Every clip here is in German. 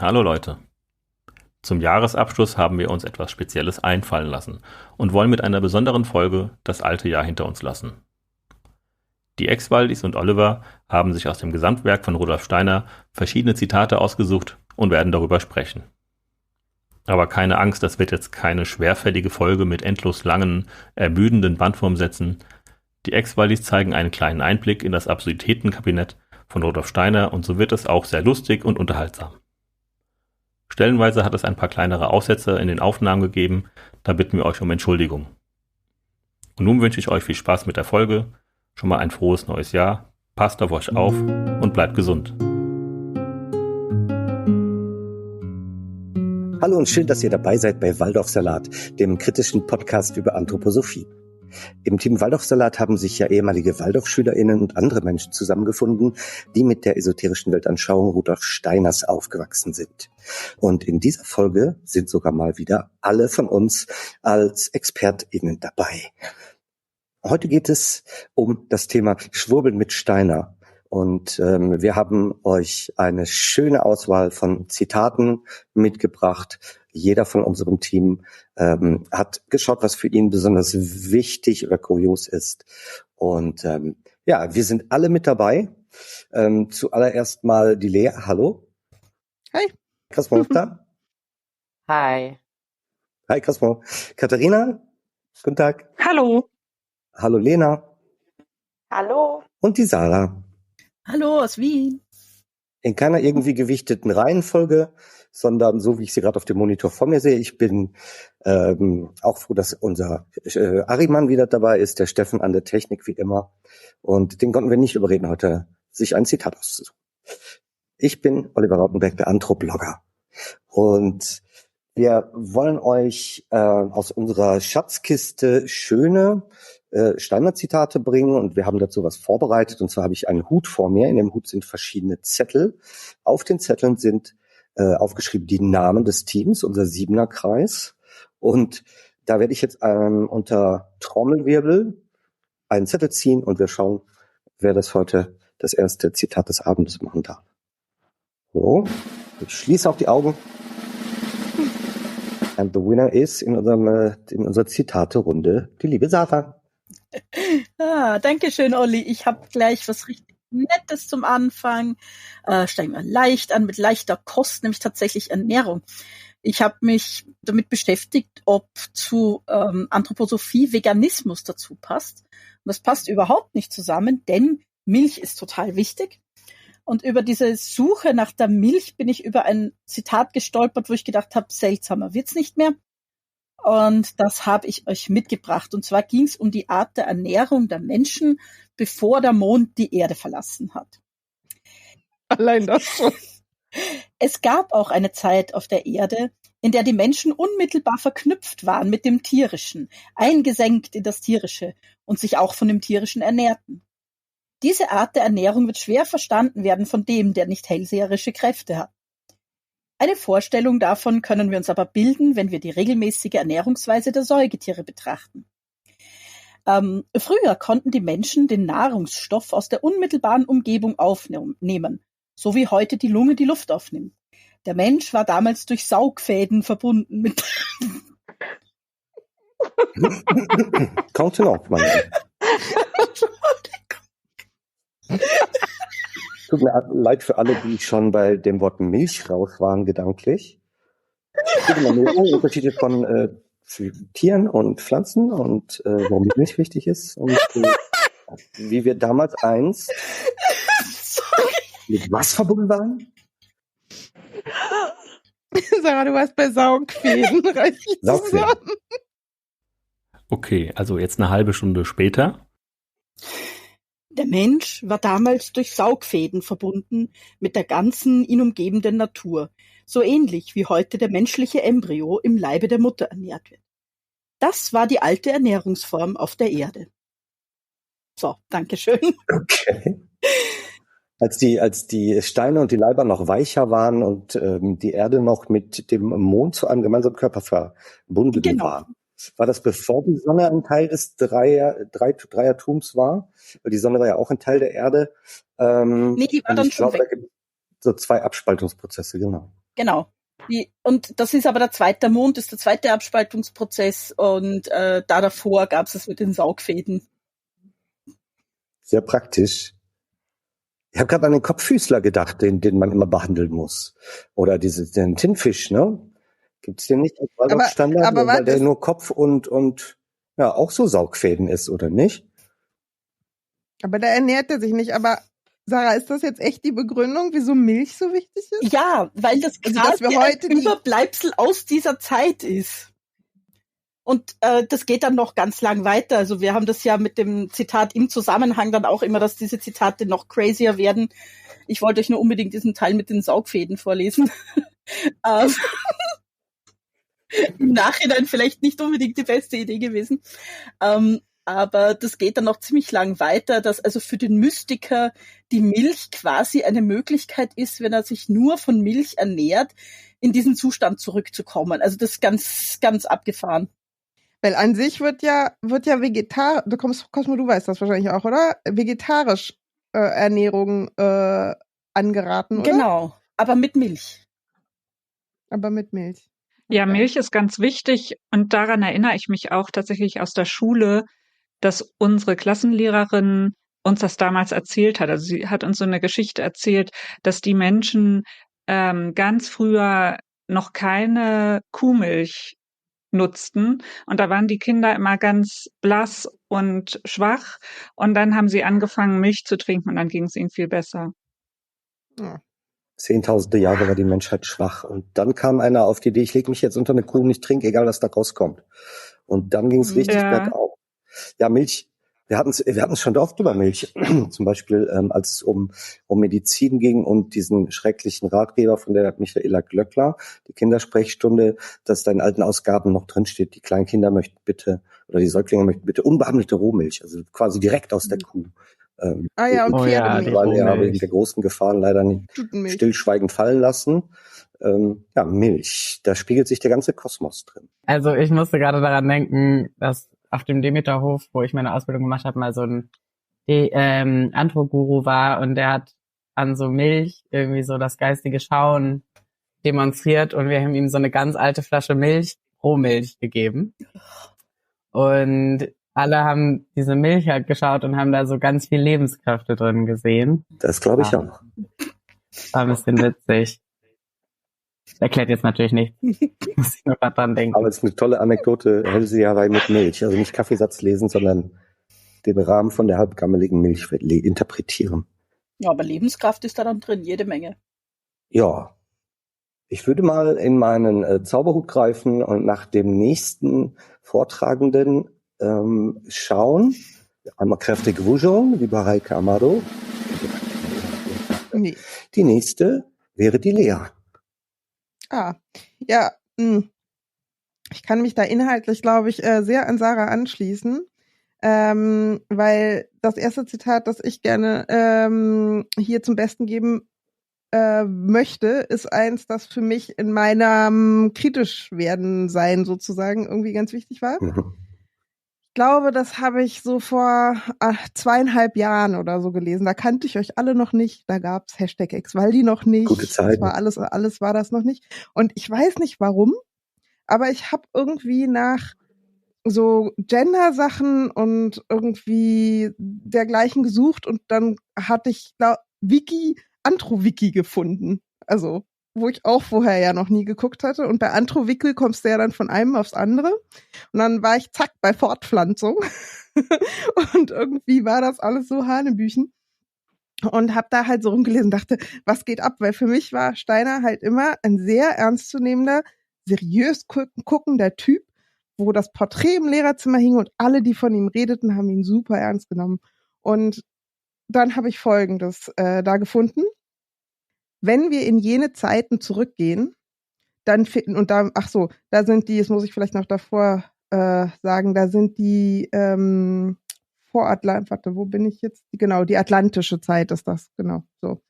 Hallo Leute. Zum Jahresabschluss haben wir uns etwas Spezielles einfallen lassen und wollen mit einer besonderen Folge das alte Jahr hinter uns lassen. Die Ex-Waldis und Oliver haben sich aus dem Gesamtwerk von Rudolf Steiner verschiedene Zitate ausgesucht und werden darüber sprechen. Aber keine Angst, das wird jetzt keine schwerfällige Folge mit endlos langen, ermüdenden Bandwurmsätzen. Die Ex-Waldis zeigen einen kleinen Einblick in das Absurditätenkabinett von Rudolf Steiner und so wird es auch sehr lustig und unterhaltsam. Stellenweise hat es ein paar kleinere Aussetzer in den Aufnahmen gegeben, da bitten wir euch um Entschuldigung. Und nun wünsche ich euch viel Spaß mit der Folge, schon mal ein frohes neues Jahr, passt auf euch auf und bleibt gesund. Hallo und schön, dass ihr dabei seid bei Waldorfsalat, dem kritischen Podcast über Anthroposophie. Im Team Waldorfsalat haben sich ja ehemalige Waldorfschülerinnen und andere Menschen zusammengefunden, die mit der esoterischen Weltanschauung Rudolf Steiners aufgewachsen sind. Und in dieser Folge sind sogar mal wieder alle von uns als ExpertInnen dabei. Heute geht es um das Thema Schwurbeln mit Steiner. Und wir haben euch eine schöne Auswahl von Zitaten mitgebracht. Jeder von unserem Team hat geschaut, was für ihn besonders wichtig oder kurios ist. Und wir sind alle mit dabei. Zuallererst mal die Lea. Hallo. Hi. Cosmo ist da. Hi. Hi Cosmo. Katharina. Guten Tag. Hallo. Hallo Lena. Hallo. Und die Sarah. Hallo aus Wien. In keiner irgendwie gewichteten Reihenfolge, sondern so, wie ich sie gerade auf dem Monitor vor mir sehe. Ich bin auch froh, dass unser Ariman wieder dabei ist, der Steffen an der Technik wie immer. Und den konnten wir nicht überreden, heute sich ein Zitat auszusuchen. Ich bin Oliver Rautenberg, der Anthroblogger. Und wir wollen euch aus unserer Schatzkiste schöne Standardzitate bringen und wir haben dazu was vorbereitet und zwar habe ich einen Hut vor mir. In dem Hut sind verschiedene Zettel. Auf den Zetteln sind aufgeschrieben die Namen des Teams, unser Siebener-Kreis. Und da werde ich jetzt unter Trommelwirbel einen Zettel ziehen und wir schauen, wer das heute das erste Zitat des Abends machen darf. So, ich schließe auch die Augen. And the winner is in unserer Zitate-Runde die liebe Sarah. Danke schön, Olli. Ich habe gleich was richtig Nettes zum Anfang. Steigen wir leicht an, mit leichter Kost, nämlich tatsächlich Ernährung. Ich habe mich damit beschäftigt, ob zu Anthroposophie Veganismus dazu passt. Und das passt überhaupt nicht zusammen, denn Milch ist total wichtig. Und über diese Suche nach der Milch bin ich über ein Zitat gestolpert, wo ich gedacht habe, seltsamer wird's nicht mehr. Und das habe ich euch mitgebracht. Und zwar ging es um die Art der Ernährung der Menschen, bevor der Mond die Erde verlassen hat. Allein das schon. Es gab auch eine Zeit auf der Erde, in der die Menschen unmittelbar verknüpft waren mit dem Tierischen, eingesenkt in das Tierische und sich auch von dem Tierischen ernährten. Diese Art der Ernährung wird schwer verstanden werden von dem, der nicht hellseherische Kräfte hat. Eine Vorstellung davon können wir uns aber bilden, wenn wir die regelmäßige Ernährungsweise der Säugetiere betrachten. Früher konnten die Menschen den Nahrungsstoff aus der unmittelbaren Umgebung aufnehmen, so wie heute die Lunge die Luft aufnimmt. Der Mensch war damals durch Saugfäden verbunden mit... Count auf, Mann. Tut mir leid für alle, die schon bei dem Wort Milch raus waren, gedanklich. Es gibt immer mehrere Unterschiede von Tieren und Pflanzen und warum die Milch wichtig ist und wie wir damals einst mit was verbunden waren? Sarah, du warst bei Saugfäden. Reiß dich zusammen. Okay, also jetzt eine halbe Stunde später. Der Mensch war damals durch Saugfäden verbunden mit der ganzen ihn umgebenden Natur, so ähnlich wie heute der menschliche Embryo im Leibe der Mutter ernährt wird. Das war die alte Ernährungsform auf der Erde. So, Dankeschön. Okay. Als die Steine und die Leiber noch weicher waren und die Erde noch mit dem Mond zu einem gemeinsamen Körper verbunden war. War das bevor die Sonne ein Teil des Dreiertums war? Weil die Sonne war ja auch ein Teil der Erde. Nee, die war dann schon weg. Da gibt es so zwei Abspaltungsprozesse, genau. Genau. Und das ist aber der zweite Mond, ist der zweite Abspaltungsprozess und da davor gab es mit den Saugfäden. Sehr praktisch. Ich habe gerade an den Kopffüßler gedacht, den man immer behandeln muss. Oder den Tinfisch, ne? Gibt's den nicht als Waldorfstandard, aber weil der nur Kopf und ja auch so Saugfäden ist, oder nicht? Aber da ernährt er sich nicht. Aber Sarah, ist das jetzt echt die Begründung, wieso Milch so wichtig ist? Ja, weil das Also, quasi dass wir heute ein Überbleibsel aus dieser Zeit ist. Und das geht dann noch ganz lang weiter. Also wir haben das ja mit dem Zitat im Zusammenhang dann auch immer, dass diese Zitate noch crazier werden. Ich wollte euch nur unbedingt diesen Teil mit den Saugfäden vorlesen. Im Nachhinein vielleicht nicht unbedingt die beste Idee gewesen. Aber das geht dann noch ziemlich lang weiter, dass also für den Mystiker die Milch quasi eine Möglichkeit ist, wenn er sich nur von Milch ernährt, in diesen Zustand zurückzukommen. Also das ist ganz, ganz abgefahren. Weil an sich wird ja vegetarisch, Cosmo, du weißt das wahrscheinlich auch, oder? Vegetarisch Ernährung angeraten, oder? Genau, aber mit Milch. Aber mit Milch. Ja, Milch ist ganz wichtig und daran erinnere ich mich auch tatsächlich aus der Schule, dass unsere Klassenlehrerin uns das damals erzählt hat. Also sie hat uns so eine Geschichte erzählt, dass die Menschen ganz früher noch keine Kuhmilch nutzten und da waren die Kinder immer ganz blass und schwach und dann haben sie angefangen, Milch zu trinken und dann ging es ihnen viel besser. Ja. Zehntausende Jahre war die Menschheit schwach. Und dann kam einer auf die Idee, ich lege mich jetzt unter eine Kuh und ich trinke, egal was da rauskommt. Und dann ging es richtig bergauf. Ja, Milch, wir hatten es schon oft über Milch. Zum Beispiel, als es um Medizin ging und diesen schrecklichen Ratgeber von der Michaela Glöckler, die Kindersprechstunde, dass da in alten Ausgaben noch drin steht, die kleinen Kinder möchten bitte, oder die Säuglinge möchten bitte unbehandelte Rohmilch, also quasi direkt aus der Kuh. Und Pferdemilch. Weil er wegen der großen Gefahren leider nicht stillschweigend fallen lassen. Ja, Milch, da spiegelt sich der ganze Kosmos drin. Also ich musste gerade daran denken, dass auf dem Demeterhof, wo ich meine Ausbildung gemacht habe, mal so ein Antro-Guru war und der hat an so Milch irgendwie so das geistige Schauen demonstriert und wir haben ihm so eine ganz alte Flasche Milch, Rohmilch gegeben. Und alle haben diese Milch halt geschaut und haben da so ganz viel Lebenskräfte drin gesehen. Das glaube ich auch. War ein bisschen witzig. Erklärt jetzt natürlich nicht. Muss ich nur gerade dran denken. Aber es ist eine tolle Anekdote, Hellseherei mit Milch. Also nicht Kaffeesatz lesen, sondern den Rahmen von der halbgammeligen Milch interpretieren. Ja, aber Lebenskraft ist da dann drin, jede Menge. Ja. Ich würde mal in meinen Zauberhut greifen und nach dem nächsten Vortragenden schauen. Einmal kräftige Wujon, lieber Heike Amado. Nee. Die nächste wäre die Lea. Ja, ich kann mich da inhaltlich, glaube ich, sehr an Sarah anschließen, weil das erste Zitat, das ich gerne hier zum Besten geben möchte, ist eins, das für mich in meinem kritisch werden sein sozusagen irgendwie ganz wichtig war. Ich glaube, das habe ich so vor 2,5 Jahren oder so gelesen. Da kannte ich euch alle noch nicht. Da gab's #Exvaldi noch nicht. Gute Zeit. Das war alles war das noch nicht. Und ich weiß nicht warum, aber ich habe irgendwie nach so Gender-Sachen und irgendwie dergleichen gesucht und dann hatte ich Antro-Wiki gefunden. Also, wo ich auch vorher ja noch nie geguckt hatte. Und bei Antro-Wiki kommst du ja dann von einem aufs andere. Und dann war ich zack bei Fortpflanzung. Und irgendwie war das alles so Hanebüchen. Und hab da halt so rumgelesen, dachte, was geht ab? Weil für mich war Steiner halt immer ein sehr ernstzunehmender, seriös guckender Typ, wo das Porträt im Lehrerzimmer hing und alle, die von ihm redeten, haben ihn super ernst genommen. Und dann habe ich Folgendes da gefunden. Wenn wir in jene Zeiten zurückgehen, dann finden, und da, da sind die, das muss ich vielleicht noch davor sagen, da sind die wo bin ich jetzt? Genau, die atlantische Zeit ist das, genau, so.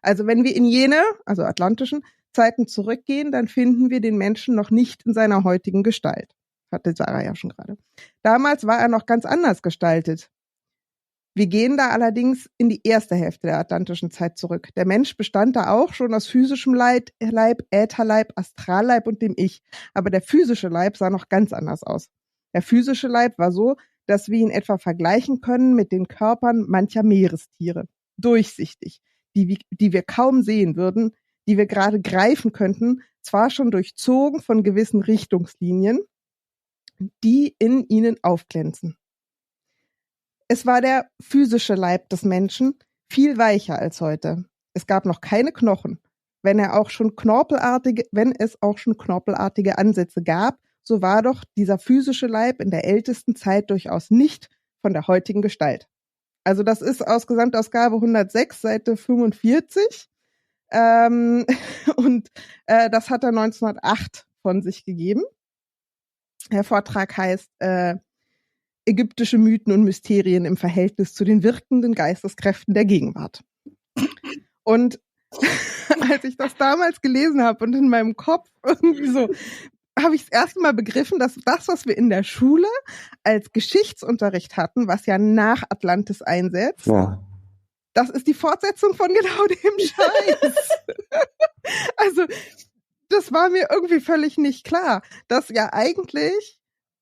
Also wenn wir in jene, also atlantischen Zeiten zurückgehen, dann finden wir den Menschen noch nicht in seiner heutigen Gestalt. Hatte Sarah ja schon gerade. Damals war er noch ganz anders gestaltet. Wir gehen da allerdings in die erste Hälfte der atlantischen Zeit zurück. Der Mensch bestand da auch schon aus physischem Leib, Ätherleib, Astralleib und dem Ich. Aber der physische Leib sah noch ganz anders aus. Der physische Leib war so, dass wir ihn etwa vergleichen können mit den Körpern mancher Meerestiere. Durchsichtig, die wir kaum sehen würden, die wir gerade greifen könnten, zwar schon durchzogen von gewissen Richtungslinien, die in ihnen aufglänzen. Es war der physische Leib des Menschen viel weicher als heute. Es gab noch keine Knochen. Wenn es auch schon knorpelartige Ansätze gab, so war doch dieser physische Leib in der ältesten Zeit durchaus nicht von der heutigen Gestalt. Also das ist aus Gesamtausgabe 106, Seite 45. Und das hat er 1908 von sich gegeben. Der Vortrag heißt Ägyptische Mythen und Mysterien im Verhältnis zu den wirkenden Geisteskräften der Gegenwart. Und als ich das damals gelesen habe und in meinem Kopf irgendwie so, habe ich das erste Mal begriffen, dass das, was wir in der Schule als Geschichtsunterricht hatten, was ja nach Atlantis einsetzt, Ja. das ist die Fortsetzung von genau dem Scheiß. Also, das war mir irgendwie völlig nicht klar, dass ja eigentlich,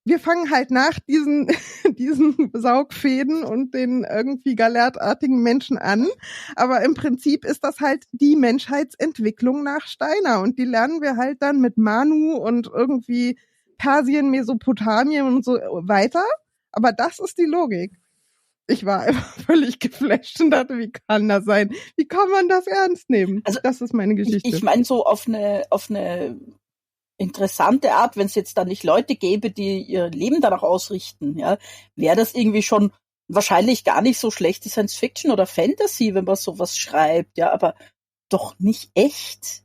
wir fangen halt nach diesen Saugfäden und den irgendwie galertartigen Menschen an, aber im Prinzip ist das halt die Menschheitsentwicklung nach Steiner und die lernen wir halt dann mit Manu und irgendwie Persien, Mesopotamien und so weiter, aber das ist die Logik. Ich war einfach völlig geflasht und dachte, wie kann das sein? Wie kann man das ernst nehmen? Also, das ist meine Geschichte. Ich meine so auf eine interessante Art, wenn es jetzt da nicht Leute gäbe, die ihr Leben danach ausrichten, ja, wäre das irgendwie schon wahrscheinlich gar nicht so schlechte Science-Fiction oder Fantasy, wenn man sowas schreibt, ja, aber doch nicht echt.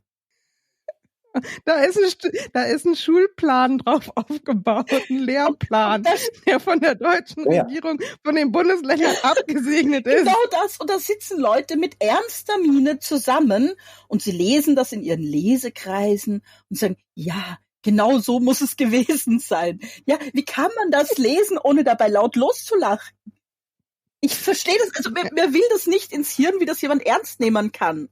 Da ist ein Schulplan drauf aufgebaut, ein Lehrplan, der von der deutschen Regierung, von den Bundesländern abgesegnet ist. Genau das. Und da sitzen Leute mit ernster Miene zusammen und sie lesen das in ihren Lesekreisen und sagen, ja, genau so muss es gewesen sein. Ja, wie kann man das lesen, ohne dabei laut loszulachen? Ich verstehe das, also wer will das nicht ins Hirn, wie das jemand ernst nehmen kann?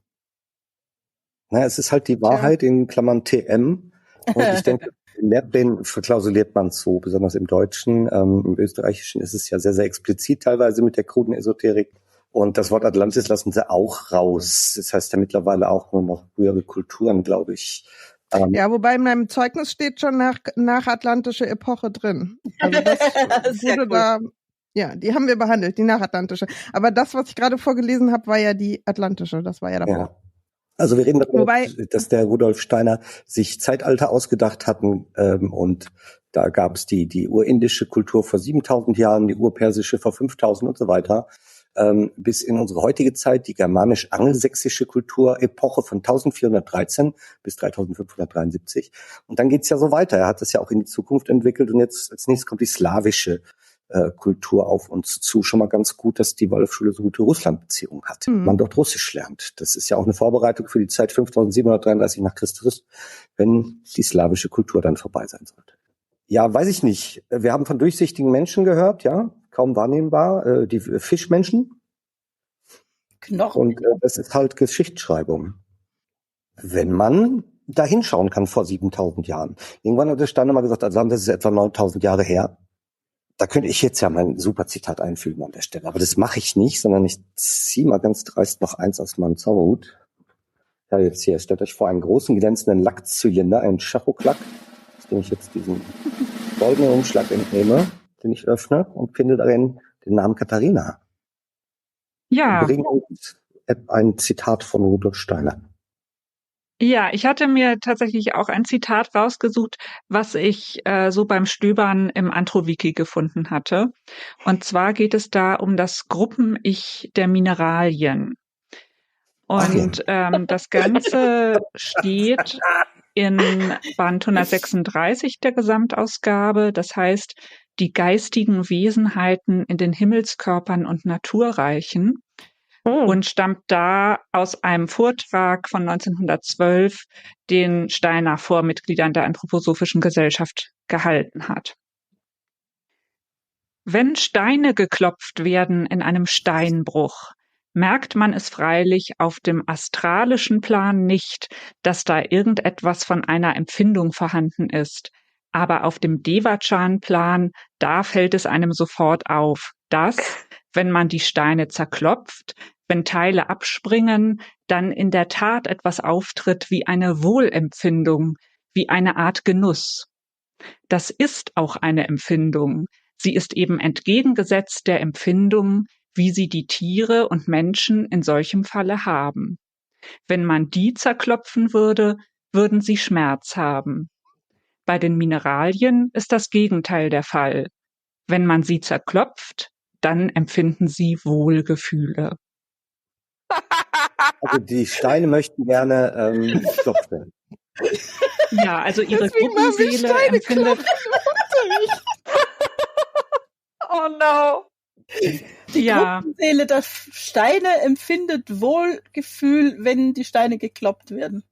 Naja, es ist halt die Wahrheit in Klammern TM. Und ich denke, in Lehrplänen verklausuliert man es so, besonders im Deutschen. Im Österreichischen ist es ja sehr, sehr explizit teilweise mit der kruden Esoterik. Und das Wort Atlantis lassen sie auch raus. Das heißt ja mittlerweile auch nur noch frühere Kulturen, glaube ich. Ja, wobei in meinem Zeugnis steht schon nach atlantische Epoche drin. Also das wurde da, ja, die haben wir behandelt, die nachatlantische. Aber das, was ich gerade vorgelesen habe, war ja die atlantische. Das war ja davor. Ja. Also wir reden darüber, dass der Rudolf Steiner sich Zeitalter ausgedacht hatten und da gab es die urindische Kultur vor 7000 Jahren, die urpersische vor 5000 und so weiter, bis in unsere heutige Zeit die germanisch-angelsächsische Kulturepoche von 1413 bis 3573. Und dann geht's ja so weiter. Er hat das ja auch in die Zukunft entwickelt und jetzt als nächstes kommt die slawische Kultur auf uns zu. Schon mal ganz gut, dass die Waldorfschule so gute Russland-Beziehungen hat. Man dort Russisch lernt. Das ist ja auch eine Vorbereitung für die Zeit 5733 nach Christus, wenn die slawische Kultur dann vorbei sein sollte. Ja, weiß ich nicht. Wir haben von durchsichtigen Menschen gehört, ja, kaum wahrnehmbar, die Fischmenschen. Knochen. Und das ist halt Geschichtsschreibung. Wenn man da hinschauen kann vor 7000 Jahren. Irgendwann hat der Steiner mal gesagt, also das ist etwa 9000 Jahre her. Da könnte ich jetzt ja mein super Zitat einfügen an der Stelle. Aber das mache ich nicht, sondern ich ziehe mal ganz dreist noch eins aus meinem Zauberhut. Ja, jetzt hier, stellt euch vor einen großen glänzenden Lackzylinder, einen Schachoklack, aus dem ich jetzt diesen goldenen Umschlag entnehme, den ich öffne und finde darin den Namen Katharina. Ja. Bringt ein Zitat von Rudolf Steiner. Ja, ich hatte mir tatsächlich auch ein Zitat rausgesucht, was ich so beim Stöbern im Antro-Wiki gefunden hatte. Und zwar geht es da um das Gruppen-Ich der Mineralien. Und das Ganze steht in Band 136 der Gesamtausgabe. Das heißt, die geistigen Wesenheiten in den Himmelskörpern und Naturreichen. Und stammt da aus einem Vortrag von 1912, den Steiner vor Mitgliedern der Anthroposophischen Gesellschaft gehalten hat. Wenn Steine geklopft werden in einem Steinbruch, merkt man es freilich auf dem astralischen Plan nicht, dass da irgendetwas von einer Empfindung vorhanden ist. Aber auf dem Devachan-Plan, da fällt es einem sofort auf, dass, wenn man die Steine zerklopft, wenn Teile abspringen, dann in der Tat etwas auftritt wie eine Wohlempfindung, wie eine Art Genuss. Das ist auch eine Empfindung. Sie ist eben entgegengesetzt der Empfindung, wie sie die Tiere und Menschen in solchem Falle haben. Wenn man die zerklopfen würde, würden sie Schmerz haben. Bei den Mineralien ist das Gegenteil der Fall. Wenn man sie zerklopft, dann empfinden sie Wohlgefühle. Also die Steine möchten gerne geklopft werden. Ja, also ihre Deswegen machen wir Gruppenseele Steine empfindet. Oh no. Die Ja. Gruppenseele der Steine empfindet Wohlgefühl, wenn die Steine gekloppt werden.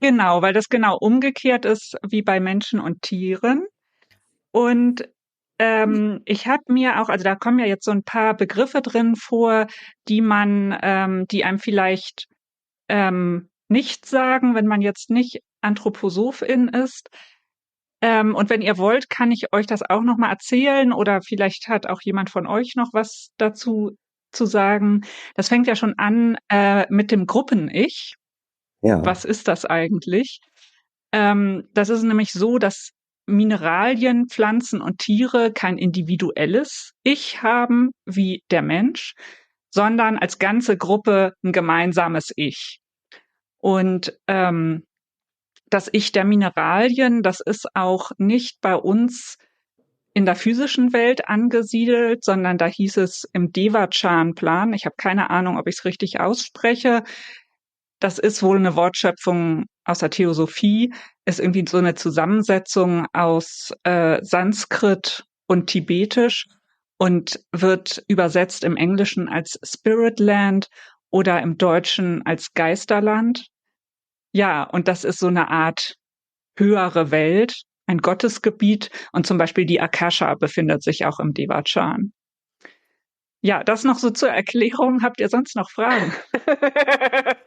Genau, weil das genau umgekehrt ist wie bei Menschen und Tieren. Und ich habe mir auch, also da kommen ja jetzt so ein paar Begriffe drin vor, die einem vielleicht nicht sagen, wenn man jetzt nicht Anthroposophin ist. Und wenn ihr wollt, kann ich euch das auch noch mal erzählen oder vielleicht hat auch jemand von euch noch was dazu zu sagen. Das fängt ja schon an mit dem Gruppen-Ich. Ja. Was ist das eigentlich? Das ist nämlich so, dass Mineralien, Pflanzen und Tiere kein individuelles Ich haben wie der Mensch, sondern als ganze Gruppe ein gemeinsames Ich. Und das Ich der Mineralien, das ist auch nicht bei uns in der physischen Welt angesiedelt, sondern da hieß es im Devachan-Plan, ich habe keine Ahnung, ob ich es richtig ausspreche, das ist wohl eine Wortschöpfung aus der Theosophie, ist irgendwie so eine Zusammensetzung aus Sanskrit und Tibetisch und wird übersetzt im Englischen als Spirit Land oder im Deutschen als Geisterland. Ja, und das ist so eine Art höhere Welt, ein Gottesgebiet und zum Beispiel die Akasha befindet sich auch im Devachan. Ja, das noch so zur Erklärung. Habt ihr sonst noch Fragen?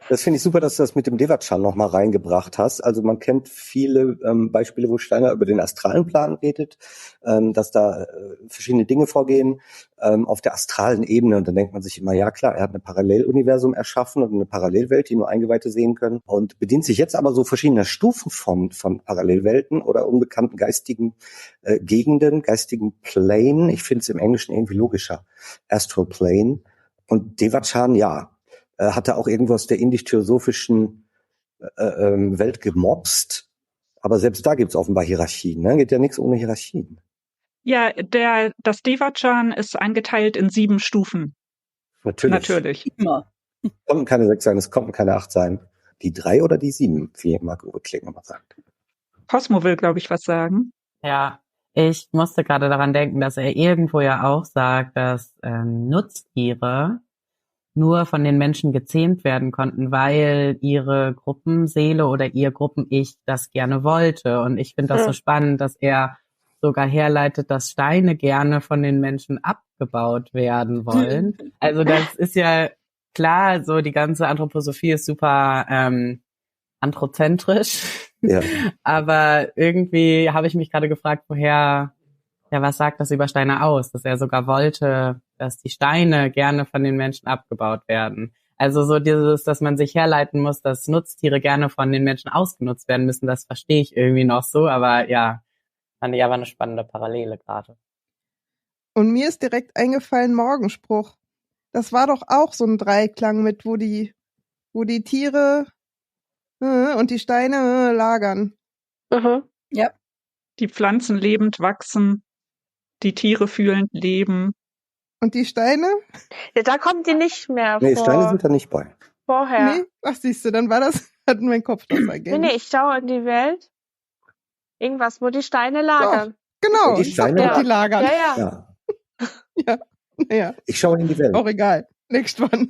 Das finde ich super, dass du das mit dem Devachan noch mal reingebracht hast. Also man kennt viele Beispiele, wo Steiner über den astralen Plan redet, dass da verschiedene Dinge vorgehen auf der astralen Ebene. Und dann denkt man sich immer, ja klar, er hat ein Paralleluniversum erschaffen und eine Parallelwelt, die nur Eingeweihte sehen können. Und bedient sich jetzt aber so verschiedener Stufen von Parallelwelten oder unbekannten geistigen Gegenden, geistigen Plane. Ich finde es im Englischen irgendwie logischer. Astral Plane. Und Devachan, ja, hatte auch irgendwo aus der indisch-theosophischen Welt gemobst. Aber selbst da gibt's offenbar Hierarchien. Ne? Geht ja nichts ohne Hierarchien. Ja, das Devachan ist eingeteilt in 7 Stufen. Natürlich. Immer. Es konnten keine 6 sein, es konnten keine 8 sein. Die 3 oder die 7, wie Marco Klinger mal sagt. Cosmo will, glaube ich, was sagen. Ja, ich musste gerade daran denken, dass er irgendwo ja auch sagt, dass Nutztiere nur von den Menschen gezähmt werden konnten, weil ihre Gruppenseele oder ihr Gruppen-Ich das gerne wollte. Und ich finde das so spannend, dass er sogar herleitet, dass Steine gerne von den Menschen abgebaut werden wollen. Also das ist ja klar, so die ganze Anthroposophie ist super anthrozentrisch. Ja. Aber irgendwie habe ich mich gerade gefragt, was sagt das über Steine aus? Dass er sogar wollte, dass die Steine gerne von den Menschen abgebaut werden. Also so dieses, dass man sich herleiten muss, dass Nutztiere gerne von den Menschen ausgenutzt werden müssen, das verstehe ich irgendwie noch so. Aber ja, fand ich aber eine spannende Parallele gerade. Und mir ist direkt eingefallen Morgenspruch. Das war doch auch so ein Dreiklang mit, wo die Tiere und die Steine lagern. Mhm. Ja. Die Pflanzen lebend wachsen, die Tiere fühlend leben. Und die Steine? Ja, da kommen die nicht mehr Nee, vor. Steine sind da nicht bei. Vorher. Nee? Ach, siehst du, dann hat mein Kopf das ergänzt. Nee, ich schaue in die Welt. Irgendwas, wo die Steine lagern. Genau, Und die ich sag Steine doch, die lagern. Ja. Ja. Ich schaue in die Welt. Auch egal. Next one.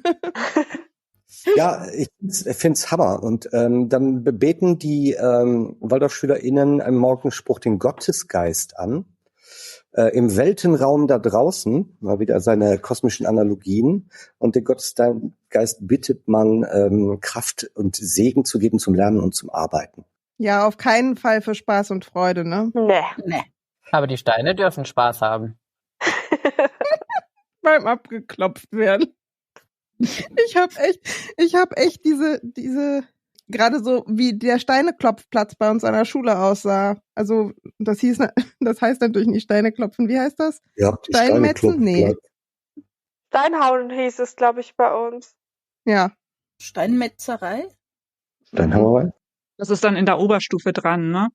Ja, ich find's Hammer. Und dann beten die WaldorfschülerInnen im Morgenspruch den Gottesgeist an. im Weltenraum da draußen, mal wieder seine kosmischen Analogien, und den Gottesgeist bittet man, Kraft und Segen zu geben zum Lernen und zum Arbeiten. Ja, auf keinen Fall für Spaß und Freude, ne? Nee. Aber die Steine dürfen Spaß haben. Beim abgeklopft werden. Ich hab echt diese, gerade so wie der Steineklopfplatz bei uns an der Schule aussah. Also, das heißt natürlich nicht Steineklopfen. Wie heißt das? Ja, Steinmetzen? Nee. Steinhauen hieß es, glaube ich, bei uns. Ja. Steinmetzerei? Steinhauerei? Das ist dann in der Oberstufe dran, ne?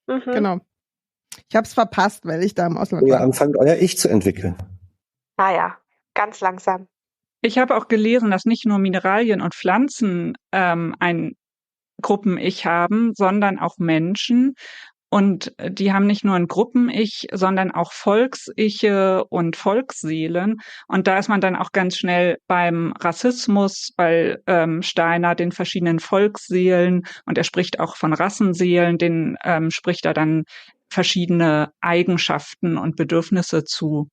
Mhm. Genau. Ich hab's verpasst, weil ich da im Ausland Wo ihr war. anfangt, euer Ich zu entwickeln. Ah ja, ganz langsam. Ich habe auch gelesen, dass nicht nur Mineralien und Pflanzen ein Gruppen-Ich haben, sondern auch Menschen. Und die haben nicht nur ein Gruppen-Ich, sondern auch Volks-Iche und Volksseelen. Und da ist man dann auch ganz schnell beim Rassismus, weil Steiner den verschiedenen Volksseelen, und er spricht auch von Rassenseelen, den spricht er dann verschiedene Eigenschaften und Bedürfnisse zu.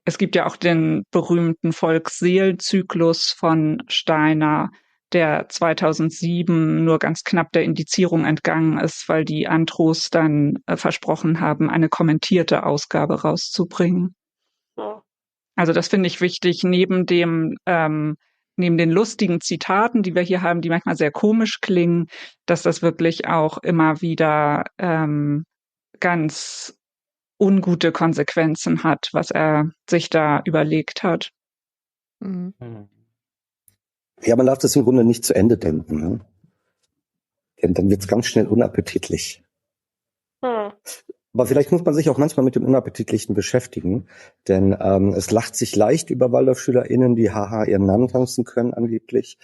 Es gibt ja auch den berühmten Volksseelenzyklus von Steiner, der 2007 nur ganz knapp der Indizierung entgangen ist, weil die Andros dann versprochen haben, eine kommentierte Ausgabe rauszubringen. Ja. Also das finde ich wichtig, neben den lustigen Zitaten, die wir hier haben, die manchmal sehr komisch klingen, dass das wirklich auch immer wieder ganz ungute Konsequenzen hat, was er sich da überlegt hat. Mhm. Ja, man darf das im Grunde nicht zu Ende denken. Ne? Denn dann wird's ganz schnell unappetitlich. Hm. Aber vielleicht muss man sich auch manchmal mit dem Unappetitlichen beschäftigen, denn es lacht sich leicht über WaldorfschülerInnen, die haha ihren Namen tanzen können angeblich.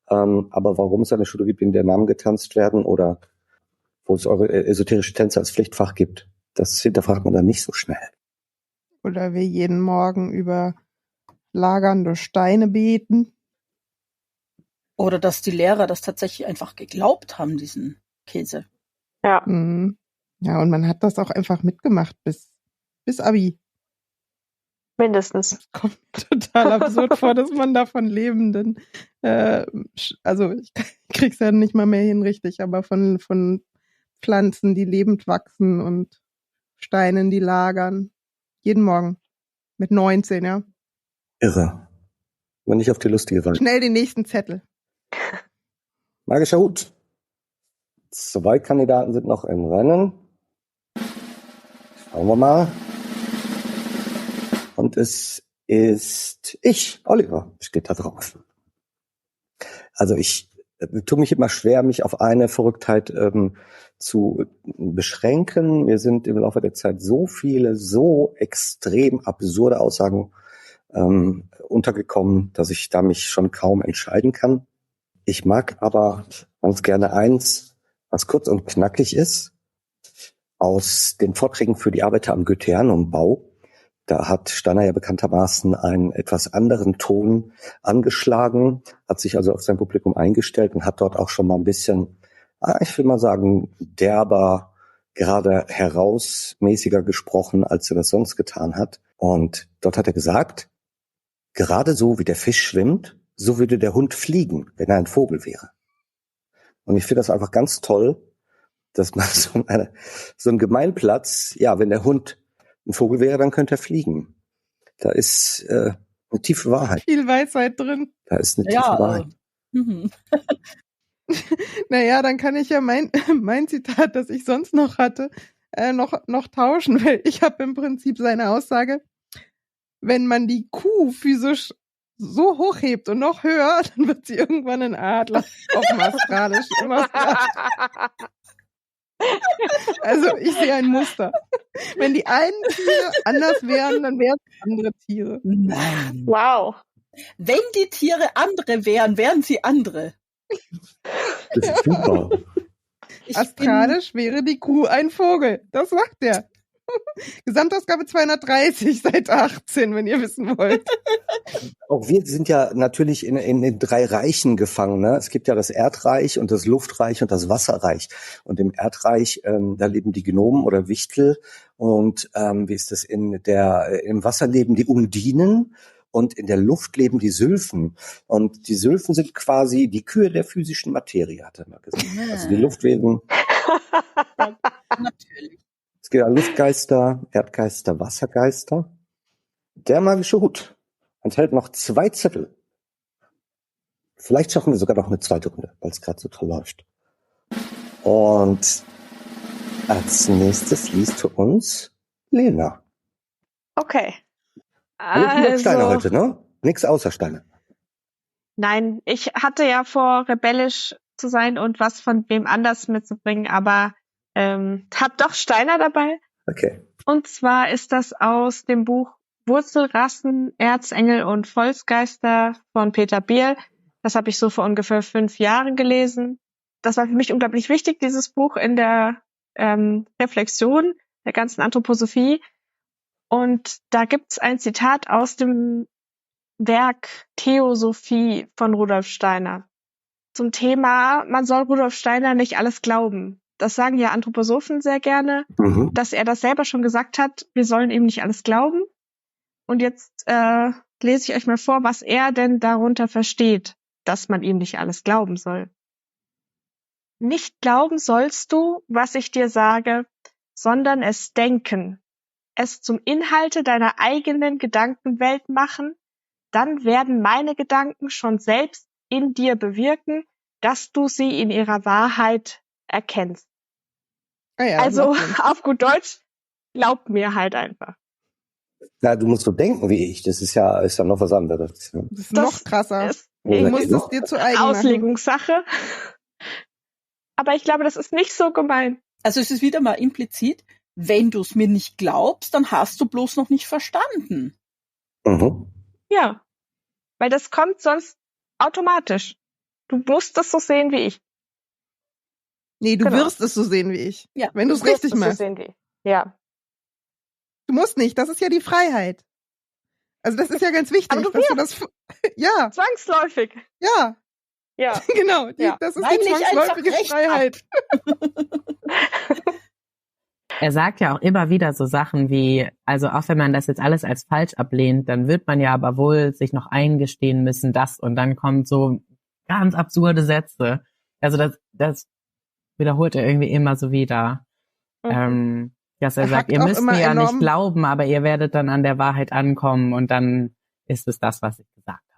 Aber warum es eine Schule gibt, in der Namen getanzt werden oder wo es eure esoterische Tänze als Pflichtfach gibt, das hinterfragt man dann nicht so schnell. Oder wir jeden Morgen über lagernde Steine beten. Oder dass die Lehrer das tatsächlich einfach geglaubt haben, diesen Käse. Ja. Mhm. Ja, und man hat das auch einfach mitgemacht bis Abi. Mindestens. Das kommt mir total absurd vor, dass man da von Lebenden, also ich krieg's ja nicht mal mehr hin richtig, aber von Pflanzen, die lebend wachsen und Steinen, die lagern. Jeden Morgen. Mit 19, ja. Irre. Aber nicht auf die lustige Weise. Schnell den nächsten Zettel. Magischer Hut. 2 Kandidaten sind noch im Rennen. Schauen wir mal. Und es ist ich, Oliver, steht da drauf. Also ich tue mich immer schwer, mich auf eine Verrücktheit zu beschränken. Mir sind im Laufe der Zeit so viele, so extrem absurde Aussagen untergekommen, dass ich da mich schon kaum entscheiden kann. Ich mag aber ganz gerne eins, was kurz und knackig ist, aus den Vorträgen für die Arbeiter am Goetheanum-Bau. Da hat Steiner ja bekanntermaßen einen etwas anderen Ton angeschlagen, hat sich also auf sein Publikum eingestellt und hat dort auch schon mal ein bisschen, ich will mal sagen, derber, gerade herausmäßiger gesprochen, als er das sonst getan hat. Und dort hat er gesagt, gerade so wie der Fisch schwimmt, so würde der Hund fliegen, wenn er ein Vogel wäre. Und ich finde das einfach ganz toll, dass man so ein Gemeinplatz, ja, wenn der Hund ein Vogel wäre, dann könnte er fliegen. Da ist eine tiefe Wahrheit. Viel Weisheit drin. Da ist eine tiefe Wahrheit. Naja, dann kann ich ja mein Zitat, das ich sonst noch hatte, noch tauschen, weil ich habe im Prinzip seine Aussage, wenn man die Kuh physisch so hochhebt und noch höher, dann wird sie irgendwann ein Adler auf dem astralischen. Also ich sehe ein Muster. Wenn die einen Tiere anders wären, dann wären es andere Tiere. Nein. Wow. Wenn die Tiere andere wären, wären sie andere. Das ist super. Astralisch wäre die Kuh ein Vogel. Das sagt er. Gesamtausgabe 230, Seite 18, wenn ihr wissen wollt. Auch wir sind ja natürlich in den 3 Reichen gefangen. Ne? Es gibt ja das Erdreich und das Luftreich und das Wasserreich. Und im Erdreich, da leben die Gnomen oder Wichtel. Und wie ist das im Wasser leben die Undinen und in der Luft leben die Sylphen. Und die Sylphen sind quasi die Kühe der physischen Materie, hat er mal gesagt. Also die Luftwesen. Natürlich. Es gibt ja Luftgeister, Erdgeister, Wassergeister. Der magische Hut enthält noch 2 Zettel. Vielleicht schaffen wir sogar noch eine zweite Runde, weil es gerade so toll läuft. Und als nächstes liest für uns Lena. Okay. Alles nur Steine heute, ne? Nix außer Steine. Nein, ich hatte ja vor, rebellisch zu sein und was von wem anders mitzubringen, aber hab doch Steiner dabei. Okay. Und zwar ist das aus dem Buch Wurzelrassen, Erzengel und Volksgeister von Peter Biel. Das habe ich so vor ungefähr 5 Jahren gelesen. Das war für mich unglaublich wichtig, dieses Buch in der Reflexion der ganzen Anthroposophie. Und da gibt's ein Zitat aus dem Werk Theosophie von Rudolf Steiner zum Thema, man soll Rudolf Steiner nicht alles glauben. Das sagen ja Anthroposophen sehr gerne, dass er das selber schon gesagt hat, wir sollen ihm nicht alles glauben. Und jetzt lese ich euch mal vor, was er denn darunter versteht, dass man ihm nicht alles glauben soll. Nicht glauben sollst du, was ich dir sage, sondern es denken, es zum Inhalte deiner eigenen Gedankenwelt machen, dann werden meine Gedanken schon selbst in dir bewirken, dass du sie in ihrer Wahrheit erkennst. Ah ja, Also auf gut Deutsch, glaub mir halt einfach. Na, du musst so denken wie ich. Das ist ja noch was anderes. das ist noch krasser. Du musst es dir zu eigen machen. Auslegungssache. Aber ich glaube, das ist nicht so gemein. Also es ist wieder mal implizit, wenn du es mir nicht glaubst, dann hast du bloß noch nicht verstanden. Ja, weil das kommt sonst automatisch. Du musst das so sehen wie ich. Nee, du Genau. wirst es so sehen wie ich. Ja, wenn du es wirst richtig es so machst. sehen wie ich. Ja. Du musst nicht, das ist ja die Freiheit. Also das ist ja ganz wichtig. Aber du dass du das ja, Zwangsläufig. ja, Ja. genau. Ja. Das ist Weil die ich einfach zwangsläufige recht Freiheit. Er sagt ja auch immer wieder so Sachen wie, also auch wenn man das jetzt alles als falsch ablehnt, dann wird man ja aber wohl sich noch eingestehen müssen, das, und dann kommen so ganz absurde Sätze. Also das wiederholt er irgendwie immer so wieder. Dass er sagt, ihr müsst mir ja nicht glauben, aber ihr werdet dann an der Wahrheit ankommen und dann ist es das, was ich gesagt habe.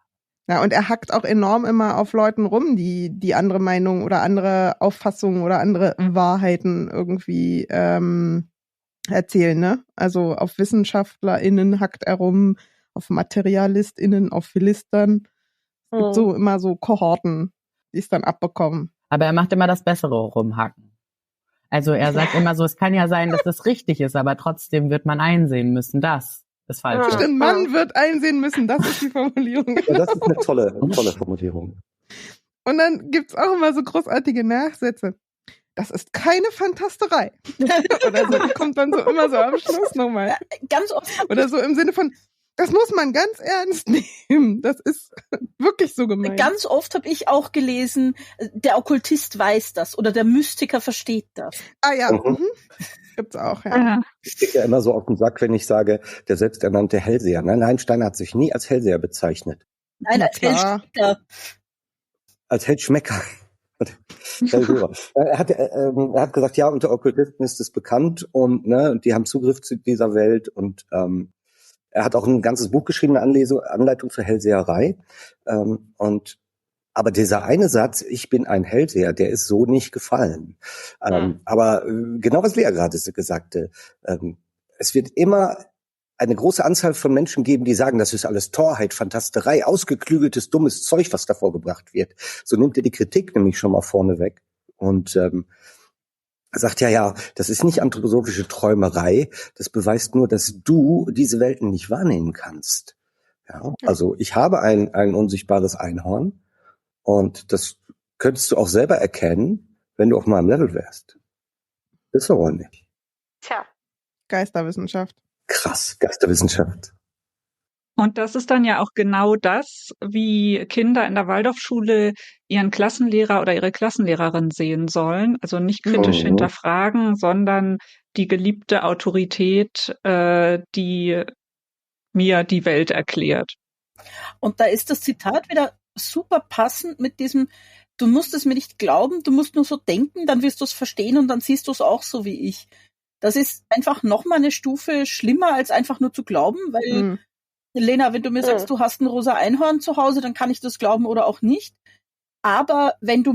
Ja, und er hackt auch enorm immer auf Leuten rum, die andere Meinungen oder andere Auffassungen oder andere Wahrheiten irgendwie erzählen, ne? Also auf WissenschaftlerInnen hackt er rum, auf MaterialistInnen, auf Philistern. Es gibt so immer so Kohorten, die es dann abbekommen. Aber er macht immer das Bessere rumhacken. Also er sagt immer so, es kann ja sein, dass das richtig ist, aber trotzdem wird man einsehen müssen, das ist falsch. Stimmt, man wird einsehen müssen, das ist die Formulierung. Ja, das ist eine tolle Formulierung. Und dann gibt's auch immer so großartige Nachsätze. Das ist keine Fantasterei. Oder so, kommt dann so immer so am Schluss nochmal. Ganz oft Oder so im Sinne von, das muss man ganz ernst nehmen. Das ist wirklich so gemeint. Ganz oft habe ich auch gelesen, der Okkultist weiß das oder der Mystiker versteht das. Ah ja, gibt's auch, ja. Ich kriege ja immer so auf den Sack, wenn ich sage, der selbsternannte Hellseher. Nein, Steiner hat sich nie als Hellseher bezeichnet. Nein, als Hellschmecker. Als Hellschmecker. Er hat gesagt, ja, unter Okkultisten ist es bekannt und die haben Zugriff zu dieser Welt und er hat auch ein ganzes Buch geschrieben, eine Anleitung zur Hellseherei. Aber dieser eine Satz, ich bin ein Hellseher, der ist so nicht gefallen. Aber genau was Lea gerade gesagt hat, es wird immer eine große Anzahl von Menschen geben, die sagen, das ist alles Torheit, Fantasterei, ausgeklügeltes, dummes Zeug, was davor gebracht wird. So nimmt er die Kritik nämlich schon mal vorne weg und sagt ja, das ist nicht anthroposophische Träumerei, das beweist nur, dass du diese Welten nicht wahrnehmen kannst. Ja, also ich habe ein unsichtbares Einhorn und das könntest du auch selber erkennen, wenn du auf meinem Level wärst. Ist aber nicht. Tja. Geisterwissenschaft. Krass, Geisterwissenschaft. Und das ist dann ja auch genau das, wie Kinder in der Waldorfschule ihren Klassenlehrer oder ihre Klassenlehrerin sehen sollen. Also nicht kritisch hinterfragen, sondern die geliebte Autorität, die mir die Welt erklärt. Und da ist das Zitat wieder super passend mit diesem, du musst es mir nicht glauben, du musst nur so denken, dann wirst du es verstehen und dann siehst du es auch so wie ich. Das ist einfach nochmal eine Stufe schlimmer, als einfach nur zu glauben, weil Lena, wenn du mir sagst, du hast ein rosa Einhorn zu Hause, dann kann ich das glauben oder auch nicht. Aber wenn du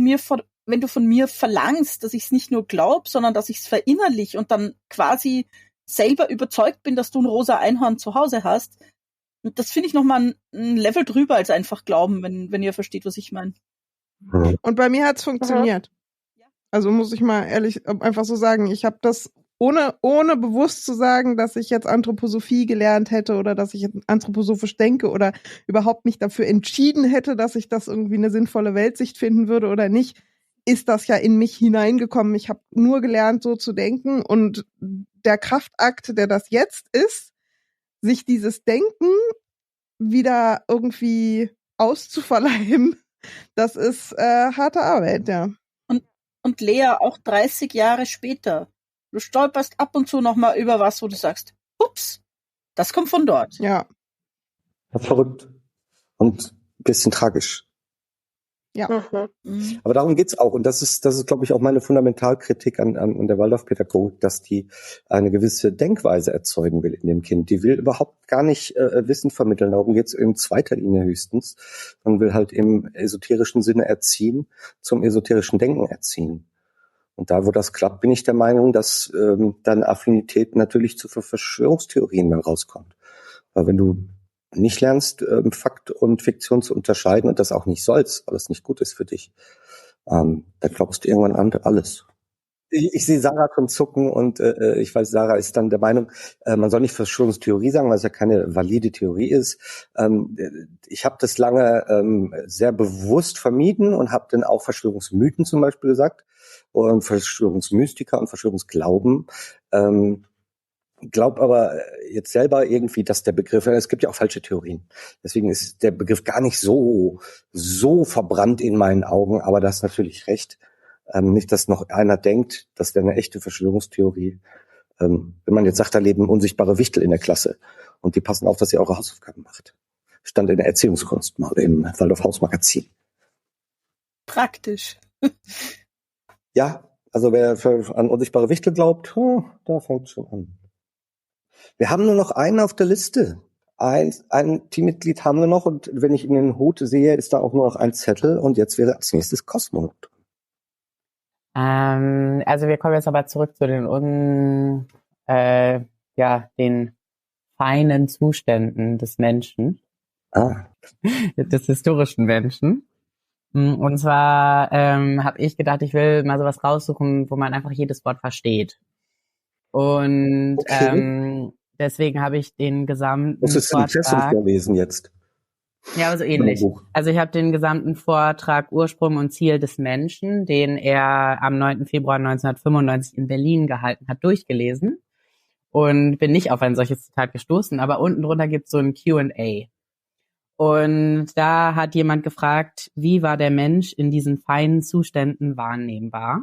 von mir verlangst, dass ich es nicht nur glaube, sondern dass ich es verinnerlich und dann quasi selber überzeugt bin, dass du ein rosa Einhorn zu Hause hast, das finde ich nochmal ein Level drüber als einfach glauben, wenn ihr versteht, was ich meine. Und bei mir hat's funktioniert. Also muss ich mal ehrlich einfach so sagen, ich habe das ohne bewusst zu sagen, dass ich jetzt Anthroposophie gelernt hätte oder dass ich anthroposophisch denke oder überhaupt mich dafür entschieden hätte, dass ich das irgendwie eine sinnvolle Weltsicht finden würde oder nicht, ist das ja in mich hineingekommen. Ich habe nur gelernt, so zu denken und der Kraftakt, der das jetzt ist, sich dieses Denken wieder irgendwie auszuverleiben, das ist harte Arbeit, ja. Und Lea, auch 30 Jahre später, du stolperst ab und zu nochmal über was, wo du sagst, ups, das kommt von dort. Ja. Verrückt. Und ein bisschen tragisch. Ja. Aber darum geht's auch. Und das ist, glaube ich, auch meine Fundamentalkritik an der Waldorfpädagogik, dass die eine gewisse Denkweise erzeugen will in dem Kind. Die will überhaupt gar nicht Wissen vermitteln. Darum geht's in zweiter Linie höchstens. Man will halt im esoterischen Sinne erziehen, zum esoterischen Denken erziehen. Und da, wo das klappt, bin ich der Meinung, dass dann Affinität natürlich zu Verschwörungstheorien dann rauskommt. Weil wenn du nicht lernst, Fakt und Fiktion zu unterscheiden und das auch nicht sollst, weil es nicht gut ist für dich, dann glaubst du irgendwann an alles. Ich sehe Sarah schon zucken und ich weiß, Sarah ist dann der Meinung, man soll nicht Verschwörungstheorie sagen, weil es ja keine valide Theorie ist. Ich habe das lange sehr bewusst vermieden und habe dann auch Verschwörungsmythen zum Beispiel gesagt und Verschwörungsmystiker und Verschwörungsglauben. Glaub aber jetzt selber irgendwie, dass der Begriff, es gibt ja auch falsche Theorien. Deswegen ist der Begriff gar nicht so verbrannt in meinen Augen, aber das ist natürlich recht. Nicht, dass noch einer denkt, das wäre eine echte Verschwörungstheorie. Wenn man jetzt sagt, da leben unsichtbare Wichtel in der Klasse und die passen auf, dass ihr eure Hausaufgaben macht. Stand in der Erziehungskunst mal im Waldorf Hausmagazin. Praktisch. Ja, also wer an unsichtbare Wichtel glaubt, da fängt schon an. Wir haben nur noch einen auf der Liste. Ein Teammitglied haben wir noch und wenn ich in den Hut sehe, ist da auch nur noch ein Zettel und jetzt wäre als nächstes Cosmo. Also wir kommen jetzt aber zurück zu den den feinen Zuständen des Menschen, des historischen Menschen. Und zwar habe ich gedacht, ich will mal sowas raussuchen, wo man einfach jedes Wort versteht. Und deswegen habe ich den gesamten Muss es Vortrag vorlesen jetzt? Ja, also ähnlich. Also ich habe den gesamten Vortrag Ursprung und Ziel des Menschen, den er am 9. Februar 1995 in Berlin gehalten hat, durchgelesen und bin nicht auf ein solches Zitat gestoßen, aber unten drunter gibt es so ein Q&A. Und da hat jemand gefragt, wie war der Mensch in diesen feinen Zuständen wahrnehmbar?